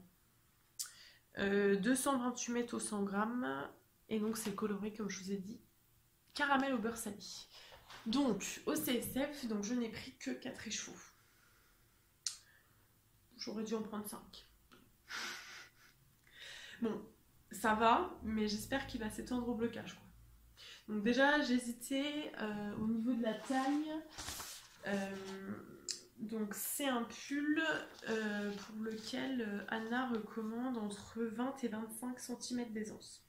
Hein. 228 mètres au 100 grammes. Et donc c'est coloré comme je vous ai dit. Caramel au beurre salé. Donc au CSF, donc je n'ai pris que 4 échevaux. J'aurais dû en prendre 5. Bon, ça va, mais j'espère qu'il va s'étendre au blocage, quoi. Donc déjà, j'hésitais au niveau de la taille. Donc c'est un pull pour lequel Anna recommande entre 20 et 25 cm d'aisance.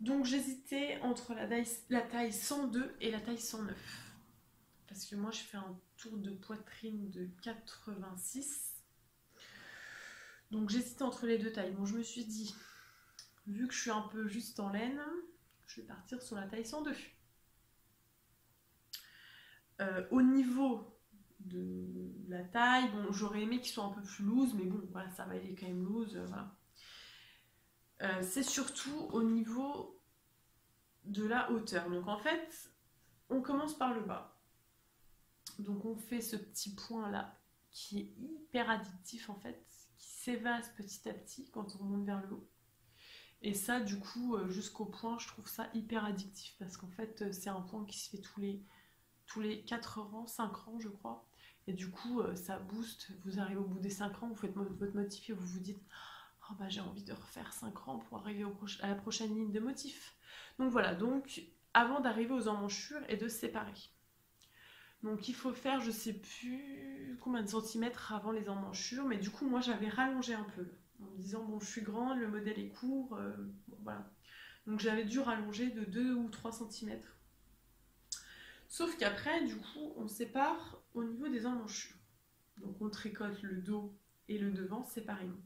Donc j'hésitais entre la taille 102 et la taille 109. Parce que moi je fais un tour de poitrine de 86. Donc j'hésitais entre les deux tailles. Bon, je me suis dit, vu que je suis un peu juste en laine, je vais partir sur la taille 102. Au niveau de la taille, bon, j'aurais aimé qu'il soit un peu plus loose, mais bon, voilà, ça va, il est quand même loose, voilà. C'est surtout au niveau de la hauteur. Donc en fait, on commence par le bas. Donc on fait ce petit point là qui est hyper addictif en fait, qui s'évase petit à petit quand on monte vers le haut. Et ça du coup jusqu'au point je trouve ça hyper addictif parce qu'en fait c'est un point qui se fait tous les 4 rangs, 5 rangs je crois. Et du coup ça booste, vous arrivez au bout des 5 rangs, vous faites votre motif et vous vous dites oh bah j'ai envie de refaire 5 rangs pour arriver à la prochaine ligne de motif. Donc voilà, donc avant d'arriver aux emmanchures et de se séparer. Donc il faut faire, je sais plus combien de centimètres avant les emmanchures, mais du coup moi j'avais rallongé un peu, en me disant bon je suis grande, le modèle est court, bon, voilà. Donc j'avais dû rallonger de 2 ou 3 centimètres. Sauf qu'après du coup on sépare au niveau des emmanchures. Donc on tricote le dos et le devant séparément.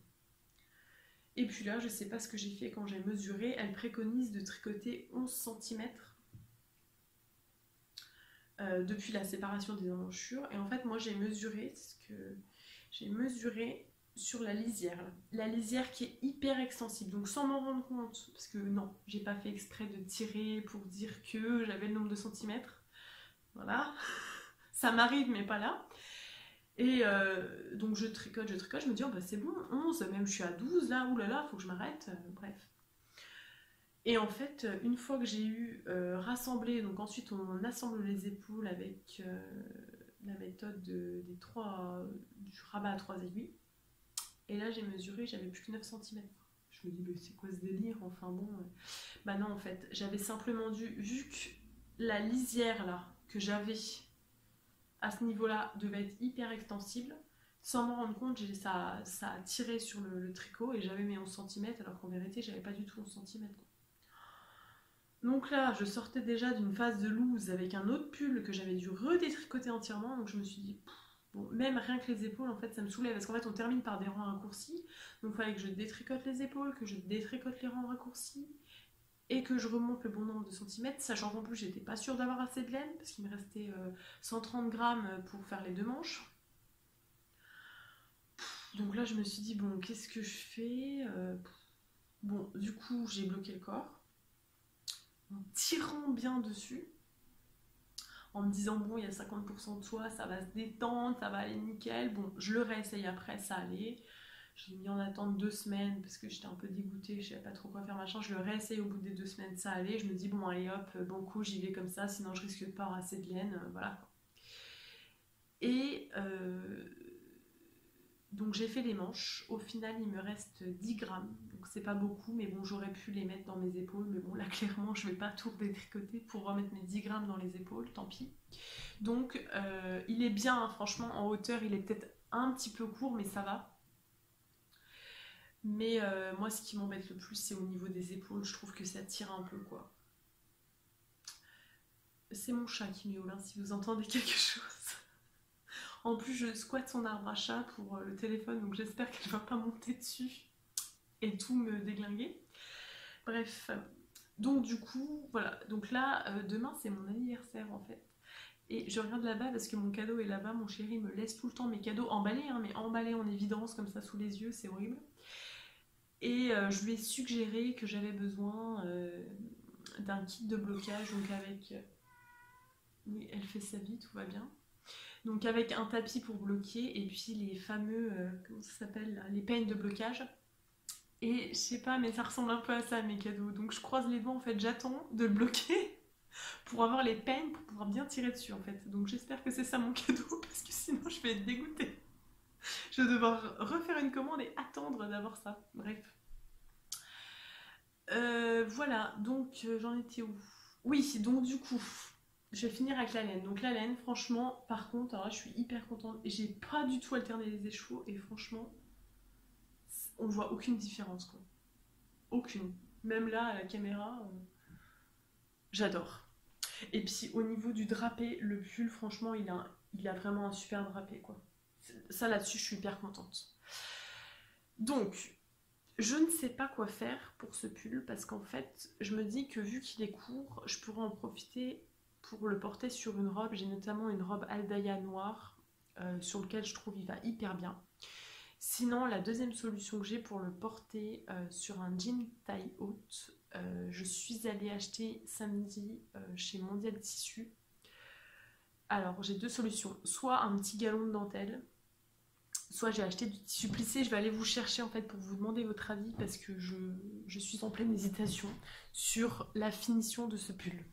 Et puis là je sais pas ce que j'ai fait quand j'ai mesuré, elle préconise de tricoter 11 centimètres. Depuis la séparation des emmanchures. Et en fait, moi, j'ai mesuré sur la lisière. La lisière qui est hyper extensible. Donc, sans m'en rendre compte, parce que non, j'ai pas fait exprès de tirer pour dire que j'avais le nombre de centimètres. Voilà. Ça m'arrive, mais pas là. Et donc, je tricote. Je me dis, oh bah c'est bon, 11, même je suis à 12 là, oulala, faut que je m'arrête. Bref. Et en fait, une fois que j'ai eu rassemblé, donc ensuite on assemble les épaules avec la méthode du rabat à 3 aiguilles. Et là j'ai mesuré, j'avais plus que 9 cm. Je me dis, bah, c'est quoi ce délire? Enfin bon. Bah non, en fait, j'avais simplement vu que la lisière là, que j'avais à ce niveau-là, devait être hyper extensible. Sans m'en rendre compte, ça a tiré sur le tricot et j'avais mes 11 cm, alors qu'en vérité, j'avais pas du tout 11 cm. Donc là, je sortais déjà d'une phase de loose avec un autre pull que j'avais dû redétricoter entièrement. Donc je me suis dit, bon, même rien que les épaules, en fait, ça me saoulait. Parce qu'en fait, on termine par des rangs raccourcis. Donc il fallait que je détricote les épaules, que je détricote les rangs raccourcis. Et que je remonte le bon nombre de centimètres. Sachant qu'en plus, j'étais pas sûre d'avoir assez de laine. Parce qu'il me restait 130 grammes pour faire les 2 manches. Donc là, je me suis dit, bon, qu'est-ce que je fais? Bon, du coup, j'ai bloqué le corps. En tirant bien dessus, en me disant bon il y a 50% de soie, ça va se détendre, ça va aller nickel. Bon, je le réessaye après, ça allait. J'ai mis en attente 2 semaines parce que j'étais un peu dégoûtée, je savais pas trop quoi faire machin. Je le réessaye au bout des 2 semaines, ça allait. Je me dis bon allez hop, bon coup j'y vais comme ça, sinon je risque de pas avoir assez de laine, voilà. Et donc j'ai fait les manches. Au final il me reste 10 grammes. Donc c'est pas beaucoup, mais bon j'aurais pu les mettre dans mes épaules. Mais bon là clairement je vais pas tout détricoter pour remettre mes 10 grammes dans les épaules, tant pis. Donc il est bien, hein, franchement en hauteur il est peut-être un petit peu court mais ça va. Mais moi ce qui m'embête le plus c'est au niveau des épaules. Je trouve que ça tire un peu quoi. C'est mon chat qui miaule, hein, si vous entendez quelque chose. En plus, je squatte son arbre à chat pour le téléphone, donc j'espère qu'elle ne va pas monter dessus. et tout me déglinguer. Bref, donc du coup, voilà. Donc là, demain c'est mon anniversaire en fait. Et je regarde là-bas parce que mon cadeau est là-bas. Mon chéri me laisse tout le temps mes cadeaux emballés, hein, mais emballés en évidence comme ça sous les yeux, c'est horrible. Et je lui ai suggéré que j'avais besoin d'un kit de blocage, donc avec... oui, elle fait sa vie, tout va bien. Donc avec un tapis pour bloquer et puis les fameux, comment ça s'appelle là, les peignes de blocage. Et je sais pas, mais ça ressemble un peu à ça mes cadeaux. Donc je croise les doigts en fait, j'attends de le bloquer pour avoir les peignes pour pouvoir bien tirer dessus en fait. Donc j'espère que c'est ça mon cadeau parce que sinon je vais être dégoûtée. Je vais devoir refaire une commande et attendre d'avoir ça. Bref. Voilà, donc j'en étais où? Oui, donc du coup, je vais finir avec la laine. Donc la laine, franchement, par contre, alors là, je suis hyper contente. J'ai pas du tout alterné les échevaux et franchement, on voit aucune différence quoi. Aucune. Même là, à la caméra, j'adore. Et puis au niveau du drapé, le pull, franchement, il a vraiment un super drapé quoi. Ça là-dessus, je suis hyper contente. Donc, je ne sais pas quoi faire pour ce pull parce qu'en fait, je me dis que vu qu'il est court, je pourrais en profiter pour le porter sur une robe. J'ai notamment une robe Aldaïa noire sur lequel je trouve il va hyper bien. Sinon, la deuxième solution que j'ai pour le porter sur un jean taille haute, je suis allée acheter samedi chez Mondial Tissu. Alors, j'ai deux solutions. Soit un petit galon de dentelle, soit j'ai acheté du tissu plissé. Je vais aller vous chercher en fait pour vous demander votre avis parce que je suis en pleine hésitation sur la finition de ce pull.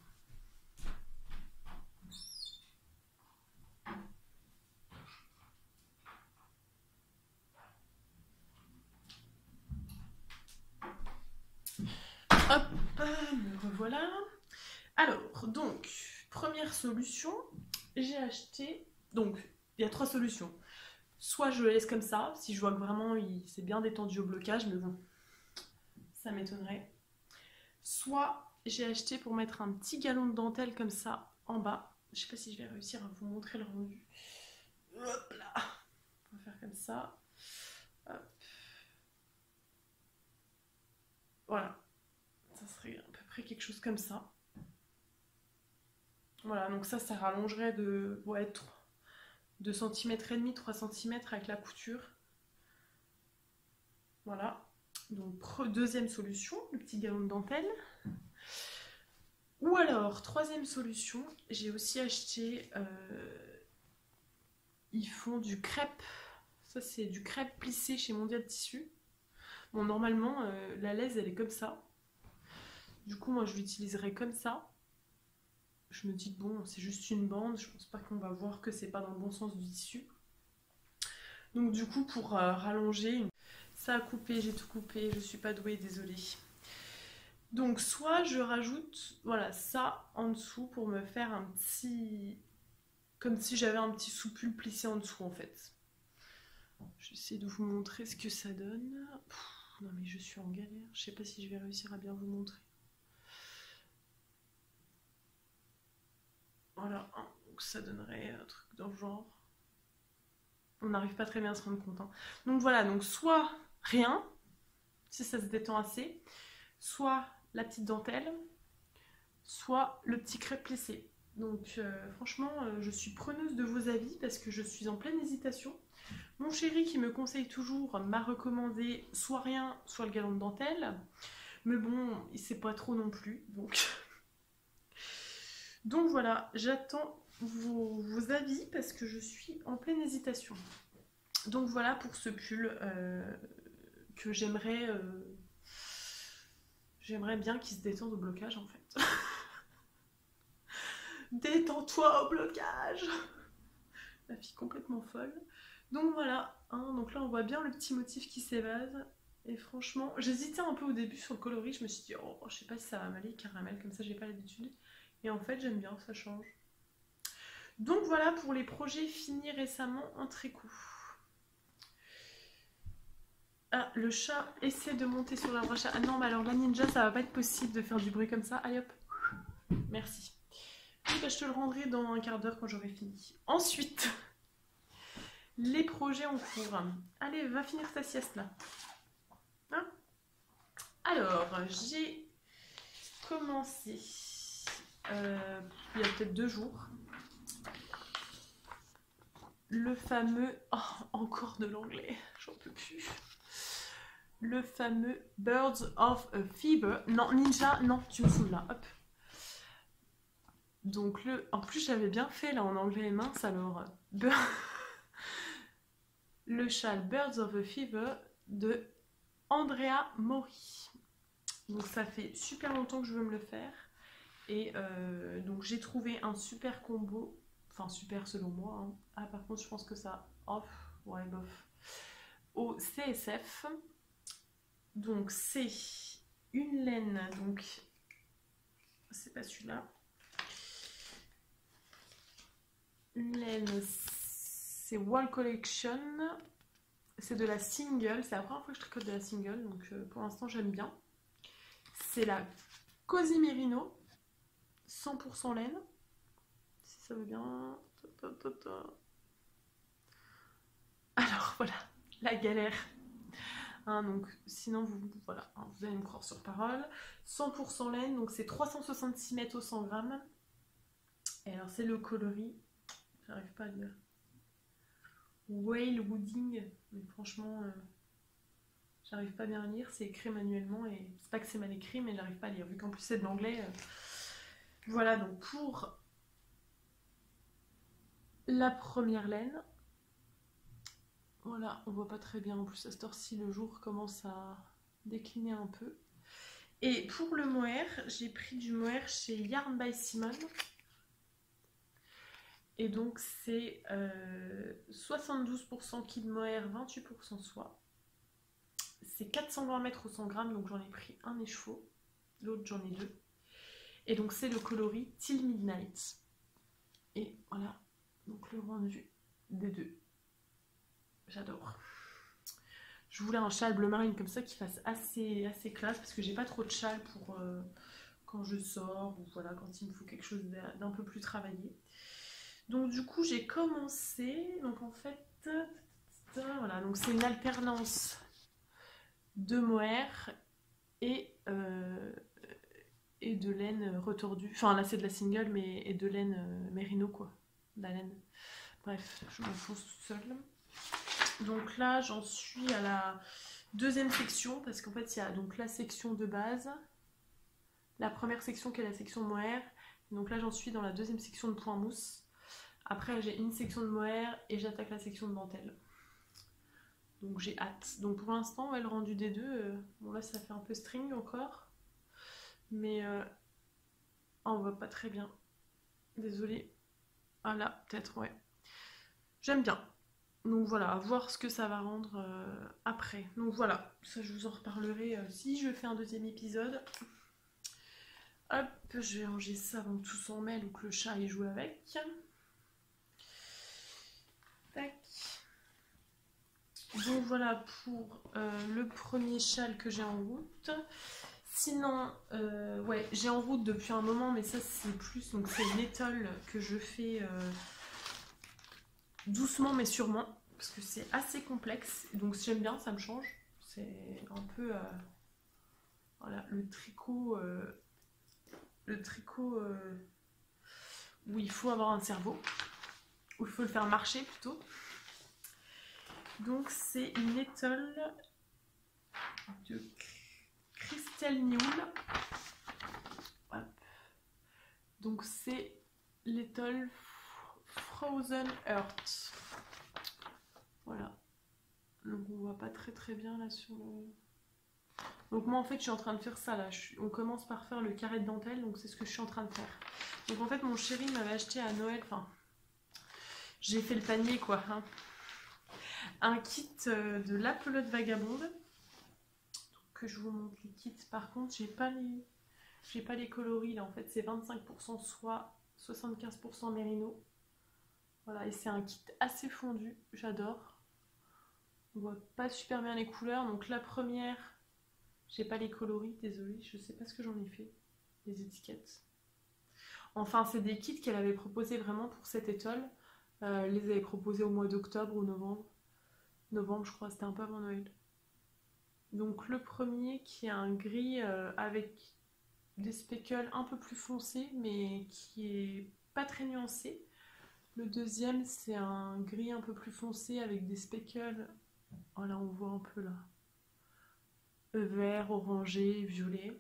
Hop, me revoilà. Alors, donc, première solution, j'ai acheté... Donc, il y a trois solutions. Soit je le laisse comme ça, si je vois que vraiment il s'est bien détendu au blocage, mais bon, ça m'étonnerait. Soit j'ai acheté pour mettre un petit galon de dentelle comme ça en bas. Je sais pas si je vais réussir à vous montrer le rendu. Hop là, on va faire comme ça. Hop. Voilà, ça serait à peu près quelque chose comme ça. Voilà, donc ça rallongerait de 2 cm et demi, 3 cm avec la couture. Voilà. Donc deuxième solution, le petit galon de dentelle. Ou alors, troisième solution, j'ai aussi acheté, ils font du crêpe. Ça c'est du crêpe plissé chez Mondial Tissu. Bon, normalement, la laise elle est comme ça. Du coup, moi je l'utiliserai comme ça. Je me dis que bon, c'est juste une bande, je pense pas qu'on va voir que c'est pas dans le bon sens du tissu. Donc du coup, pour rallonger, ça a coupé, j'ai tout coupé, je suis pas douée, désolée. Donc soit je rajoute, voilà, ça en dessous pour me faire un petit... Comme si j'avais un petit sous-pull plissé en dessous en fait. J'essaie de vous montrer ce que ça donne. Non mais je suis en galère, je sais pas si je vais réussir à bien vous montrer. Voilà, donc ça donnerait un truc dans le genre. On n'arrive pas très bien à se rendre compte. Hein. Donc voilà, donc soit rien, si ça se détend assez, soit la petite dentelle, soit le petit crêpe plissé. Donc franchement, je suis preneuse de vos avis parce que je suis en pleine hésitation. Mon chéri qui me conseille toujours m'a recommandé soit rien, soit le galon de dentelle. Mais bon, il sait pas trop non plus. Donc voilà, j'attends vos avis parce que je suis en pleine hésitation. Donc voilà pour ce pull que j'aimerais bien qu'il se détende au blocage en fait. Détends-toi au blocage. La fille complètement folle. Donc voilà, hein, donc là on voit bien le petit motif qui s'évase. Et franchement, j'hésitais un peu au début sur le coloris, je me suis dit, oh, je sais pas si ça va m'aller, caramel, comme ça j'ai pas l'habitude. Et en fait j'aime bien, ça change. Donc voilà pour les projets finis récemment en tricot. Ah, le chat essaie de monter sur l'arbre à chat. Ah non, mais alors la ninja, ça va pas être possible de faire du bruit comme ça. Allez hop, merci. Oui, bah, je te le rendrai dans un quart d'heure quand j'aurai fini. Ensuite, les projets en cours. Allez, va finir ta sieste là. Hein? Alors, j'ai commencé il y a peut-être 2 jours le fameux... Oh, encore de l'anglais, j'en peux plus. Le fameux Birds of a Feather. Non, Ninja, non, tu me saoules là, hop. Donc en plus j'avais bien fait là en anglais et mince alors. Le châle Birds of a Feather de Andrea Mori. Donc ça fait super longtemps que je veux me le faire. Et donc j'ai trouvé un super combo. Enfin super selon moi. Hein. Ah par contre je pense que ça... Oh, ouais bof. Au CSF. Donc c'est une laine. Donc c'est pas celui-là. Une laine, c'est Wall Collection. C'est de la single. C'est la première fois que je tricote de la single. Donc pour l'instant j'aime bien. C'est la Cozy Merino. 100% laine. Si ça veut bien. Alors voilà, la galère. Hein, donc sinon voilà, hein, vous allez me croire sur parole. 100% laine, donc c'est 366 mètres au 100 grammes. Et alors c'est le coloris. J'arrive pas à lire. Whale Wooding. Mais franchement, j'arrive pas bien à lire. C'est écrit manuellement et c'est pas que c'est mal écrit, mais j'arrive pas à lire. Vu qu'en plus c'est de l'anglais. Voilà, donc pour la première laine. Voilà, on voit pas très bien. En plus à cette heure-ci, le jour commence à décliner un peu. Et pour le mohair, j'ai pris du mohair chez Yarn by Simone. Et donc c'est 72% kid mohair, 28% soie. C'est 420 mètres au 100 grammes, donc j'en ai pris un écheveau. L'autre j'en ai 2. Et donc c'est le coloris Till Midnight. Et voilà, donc le rendu des 2. J'adore. Je voulais un châle bleu marine comme ça qui fasse assez classe parce que j'ai pas trop de châle pour quand je sors ou voilà quand il me faut quelque chose d'un peu plus travaillé. Donc du coup j'ai commencé, donc en fait, voilà, donc c'est une alternance de mohair et de laine retordue. Enfin là c'est de la single mais et de laine mérino quoi, de la laine. Bref, je m'enfonce toute seule. Donc là j'en suis à la deuxième section parce qu'en fait il y a donc la section de base, la première section qui est la section mohair. Donc là j'en suis dans la deuxième section de point mousse. Après j'ai une section de mohair et j'attaque la section de dentelle. Donc j'ai hâte. Donc pour l'instant ouais, le rendu des deux, bon là ça fait un peu string encore. Mais on voit pas très bien. Désolée. Ah là peut-être ouais. J'aime bien. Donc voilà, à voir ce que ça va rendre après. Donc voilà, ça je vous en reparlerai si je fais un deuxième épisode. Hop, je vais ranger ça avant que tout s'en mêle ou que le chat y joue avec. Tac. Donc voilà pour le premier châle que j'ai en route. Sinon, ouais, j'ai en route depuis un moment, mais ça c'est plus, donc c'est une étole que je fais doucement mais sûrement. Parce que c'est assez complexe, donc j'aime bien, ça me change. C'est un peu voilà, le tricot où il faut avoir un cerveau, où il faut le faire marcher plutôt. Donc c'est une étole de Christelle Nioul. Donc c'est l'étole Frozen Earth. Voilà. Donc on voit pas très bien là sur le... Donc moi en fait je suis en train de faire ça là. On commence par faire le carré de dentelle, donc c'est ce que je suis en train de faire. Donc en fait mon chéri m'avait acheté à Noël, enfin j'ai fait le panier quoi. Hein. Un kit de la pelote vagabonde. Donc, que je vous montre les kits. Par contre j'ai pas les coloris là. En fait c'est 25% soie, 75% mérino. Voilà et c'est un kit assez fondu. J'adore. On voit pas super bien les couleurs. Donc la première, j'ai pas les coloris, désolée, je sais pas ce que j'en ai fait. Les étiquettes. Enfin, c'est des kits qu'elle avait proposés vraiment pour cette étole. Elle les avait proposés au mois d'octobre ou novembre. Novembre, je crois, c'était un peu avant Noël. Donc le premier qui est un gris avec des speckles un peu plus foncés mais qui est pas très nuancé. Le deuxième c'est un gris un peu plus foncé avec des speckles, oh là on voit un peu là, vert, orangé, violet.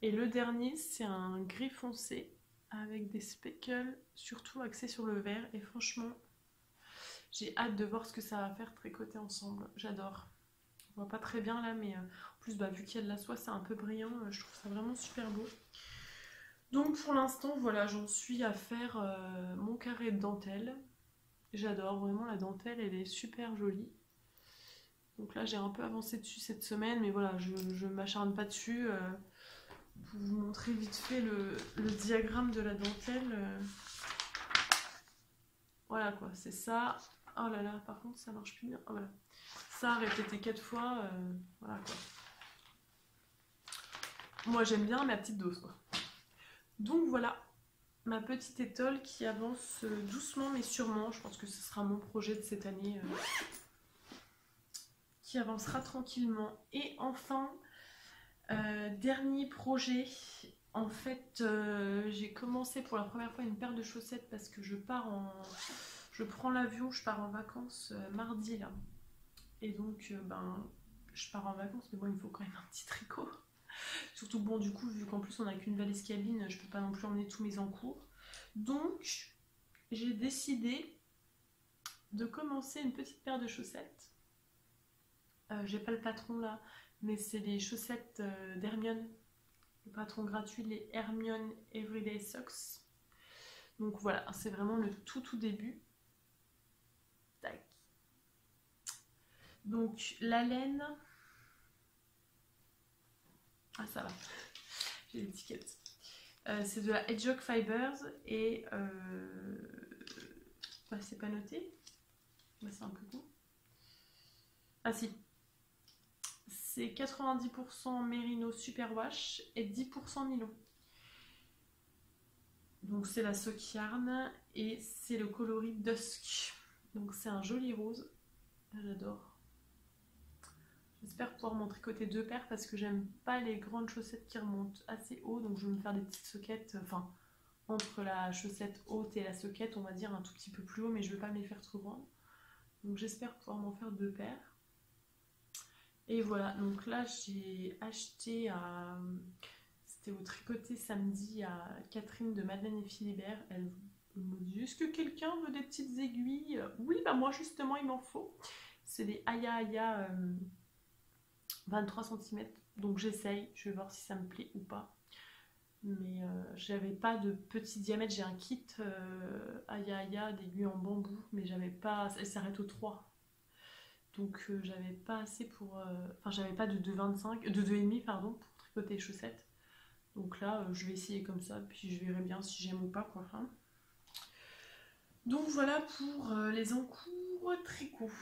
Et le dernier c'est un gris foncé avec des speckles surtout axés sur le vert et franchement j'ai hâte de voir ce que ça va faire tricoter ensemble, j'adore. On voit pas très bien là mais en plus bah, vu qu'il y a de la soie c'est un peu brillant, je trouve ça vraiment super beau. Donc pour l'instant voilà j'en suis à faire mon carré de dentelle. J'adore vraiment la dentelle, elle est super jolie. Donc là j'ai un peu avancé dessus cette semaine mais voilà je m'acharne pas dessus. Pour vous montrer vite fait le diagramme de la dentelle. Voilà quoi c'est ça. Oh là là par contre ça marche plus bien. Oh, voilà. Ça répété 4 fois. Voilà quoi. Moi j'aime bien ma petite dose quoi. Donc voilà, ma petite étole qui avance doucement mais sûrement. Je pense que ce sera mon projet de cette année qui avancera tranquillement. Et enfin, dernier projet. En fait, j'ai commencé pour la première fois une paire de chaussettes parce que je prends l'avion, je pars en vacances mardi là. Et donc, je pars en vacances, mais bon, il me faut quand même un petit tricot. Surtout bon du coup vu qu'en plus on n'a qu'une valise cabine, je peux pas non plus emmener tous mes encours. Donc j'ai décidé de commencer une petite paire de chaussettes. J'ai pas le patron là, mais c'est les chaussettes d'Hermione. Le patron gratuit, les Hermione Everyday Socks. Donc voilà, c'est vraiment le tout début. Tac. Donc la laine. Ah ça va, j'ai l'étiquette. C'est de la Hedgehog Fibers et c'est pas noté. Bah, c'est un peu court. Ah si. C'est 90% Merino Superwash et 10% nylon. Donc c'est la sock yarn et c'est le coloris Dusk. Donc c'est un joli rose. J'adore. J'espère pouvoir m'en tricoter 2 paires parce que j'aime pas les grandes chaussettes qui remontent assez haut. Donc je vais me faire des petites soquettes, enfin entre la chaussette haute et la soquette, on va dire un tout petit peu plus haut, mais je veux pas me les faire trop grandes. Donc j'espère pouvoir m'en faire 2 paires. Et voilà, donc là j'ai acheté à... C'était au tricoté samedi à Catherine de Madeleine et Philibert. Elle me dit, est-ce que quelqu'un veut des petites aiguilles? Oui, bah moi justement il m'en faut. C'est des Aya Aya 23 cm. Donc j'essaye, je vais voir si ça me plaît ou pas. Mais j'avais pas de petit diamètre, j'ai un kit Aya Aya d'aiguilles en bambou, mais j'avais pas, elle s'arrête au 3. Donc j'avais pas assez pour... Enfin j'avais pas de 2,25, de 2,5 pardon, pour tricoter les chaussettes. Donc là je vais essayer comme ça, puis je verrai bien si j'aime ou pas quoi. Hein. Donc voilà pour les encours tricot.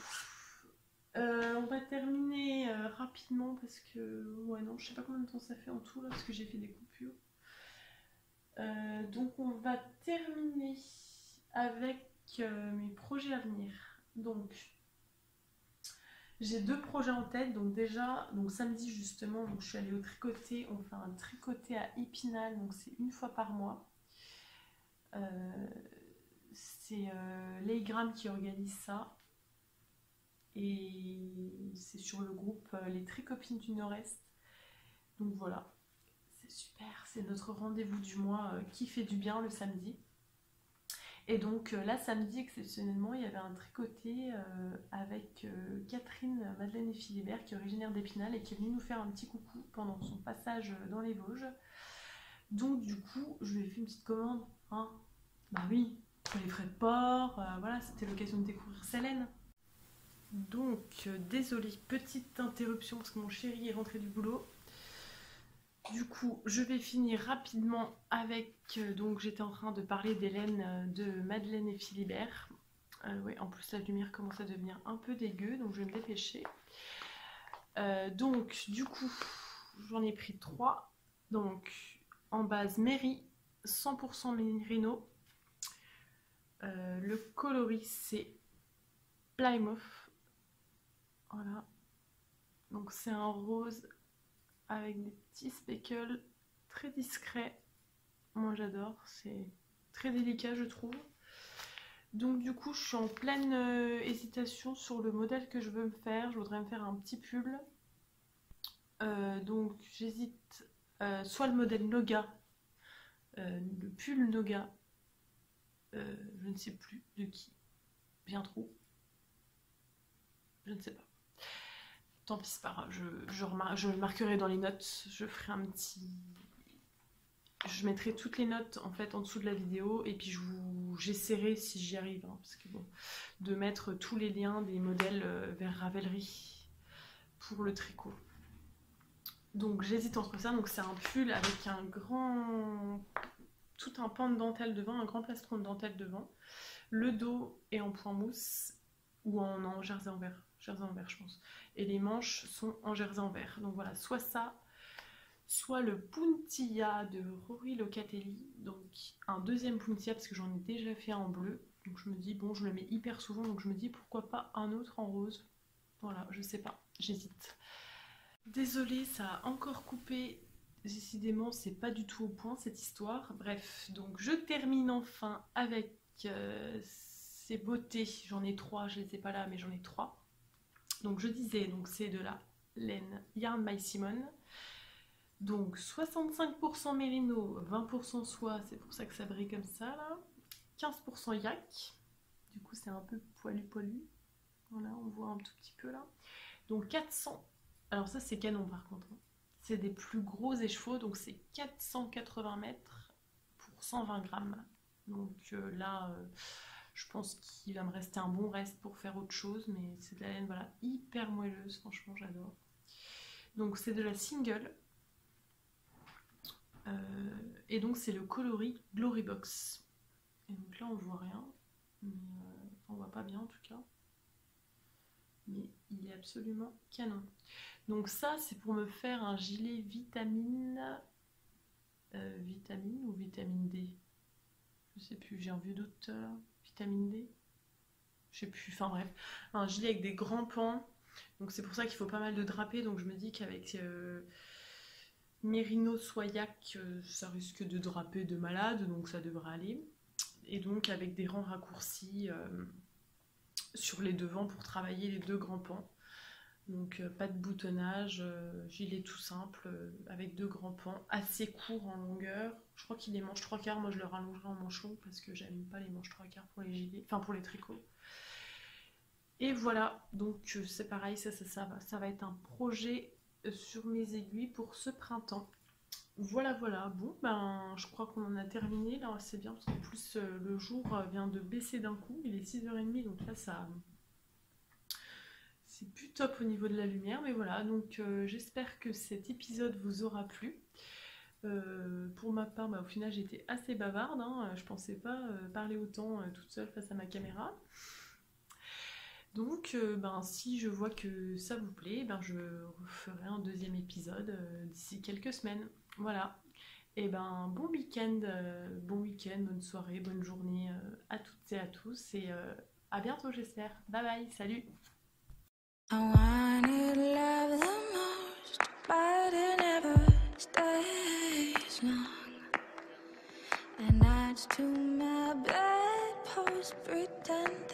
On va terminer rapidement parce que... Ouais non, je sais pas combien de temps ça fait en tout là, parce que j'ai fait des coupures. Donc on va terminer avec mes projets à venir. Donc... J'ai 2 projets en tête, donc déjà, donc samedi justement, donc je suis allée au tricoté, on fait un tricoté à Épinal, donc c'est 1 fois par mois. C'est Leigram qui organise ça, et c'est sur le groupe Les Tricopines du Nord-Est. Donc voilà, c'est super, c'est notre rendez-vous du mois qui fait du bien le samedi. Et donc là, samedi, exceptionnellement, il y avait un tricoté avec Catherine, Madeleine et Philibert, qui est originaire d'Épinal et qui est venue nous faire un petit coucou pendant son passage dans les Vosges. Donc du coup, je lui ai fait une petite commande. Hein. Bah oui, pour les frais de port, voilà, c'était l'occasion de découvrir Célène. Donc, désolée, petite interruption parce que mon chéri est rentré du boulot. Du coup, je vais finir rapidement avec... donc, j'étais en train de parler d'Hélène de Madeleine et Philibert. Oui, en plus, la lumière commence à devenir un peu dégueu, donc je vais me dépêcher. Donc, du coup, j'en ai pris 3. Donc, en base, Mary, 100% Merino. Le coloris, c'est Plymouth. Voilà. Donc c'est un rose avec des petits speckles très discrets. Moi j'adore, c'est très délicat je trouve. Donc du coup je suis en pleine hésitation sur le modèle que je veux me faire. Je voudrais me faire un petit pull. Donc j'hésite soit le modèle Noga, le pull Noga, je ne sais plus de qui, bien trop, je ne sais pas. Tant pis, c'est pas grave, je le marquerai dans les notes, je ferai un petit... Je mettrai toutes les notes en fait en dessous de la vidéo et puis j'essaierai si j'y arrive, hein, parce que bon, de mettre tous les liens des modèles vers Ravelry pour le tricot. Donc j'hésite entre ça, donc c'est un pull avec un grand... tout un pan de dentelle devant, un grand plastron de dentelle devant. Le dos est en point mousse ou en jersey en verre je pense. Et les manches sont en jersey en verre. Donc voilà, soit ça, soit le puntilla de Rory Locatelli. Donc un deuxième puntilla parce que j'en ai déjà fait un en bleu. Donc je me dis, bon, je le mets hyper souvent, donc je me dis pourquoi pas un autre en rose. Voilà, je sais pas, j'hésite. Désolée, ça a encore coupé. Décidément, c'est pas du tout au point cette histoire. Bref, donc je termine enfin avec ces beautés. J'en ai 3, je les ai pas là, mais j'en ai 3. Donc je disais, donc c'est de la laine Yarn by Simone. Donc 65% mérino, 20% soie, c'est pour ça que ça brille comme ça là. 15% yak, du coup c'est un peu poilu. Voilà, on voit un tout petit peu là. Donc 400, alors ça c'est canon par contre. C'est des plus gros écheveaux, donc c'est 480 mètres pour 120 grammes. Donc là, je pense qu'il va me rester un bon reste pour faire autre chose, mais c'est de la laine voilà, hyper moelleuse, franchement j'adore. Donc c'est de la single. Et donc c'est le coloris Glory Box. Et donc là on voit rien, mais on voit pas bien en tout cas. Mais il est absolument canon. Donc ça c'est pour me faire un gilet vitamine ou vitamine D, je sais plus, j'ai envie d'autres vitamine D, je sais plus, enfin bref, un gilet avec des grands pans. Donc c'est pour ça qu'il faut pas mal de drapés, donc je me dis qu'avec mérino soyac ça risque de draper de malade, donc ça devrait aller. Et donc avec des rangs raccourcis sur les devants pour travailler les deux grands pans. Donc pas de boutonnage, gilet tout simple avec deux grands pans assez courts en longueur. Je crois qu'il est manche 3/4, moi je le rallongerai en manche longue parce que j'aime pas les manches 3/4 pour les gilets, enfin pour les tricots. Et voilà, donc c'est pareil, ça va être un projet sur mes aiguilles pour ce printemps. Voilà, bon ben je crois qu'on en a terminé, là c'est bien parce qu'en plus le jour vient de baisser d'un coup, il est 6h30 donc là ça... C'est plus top au niveau de la lumière, mais voilà, donc j'espère que cet épisode vous aura plu. Pour ma part, au final j'étais assez bavarde, hein, je pensais pas parler autant toute seule face à ma caméra. Donc si je vois que ça vous plaît, je referai un deuxième épisode d'ici quelques semaines. Voilà. Et bon week-end, bonne soirée, bonne journée à toutes et à tous, et à bientôt j'espère. Bye bye, salut! I wanted love the most, but it never stays long. The nights to my bedpost pretend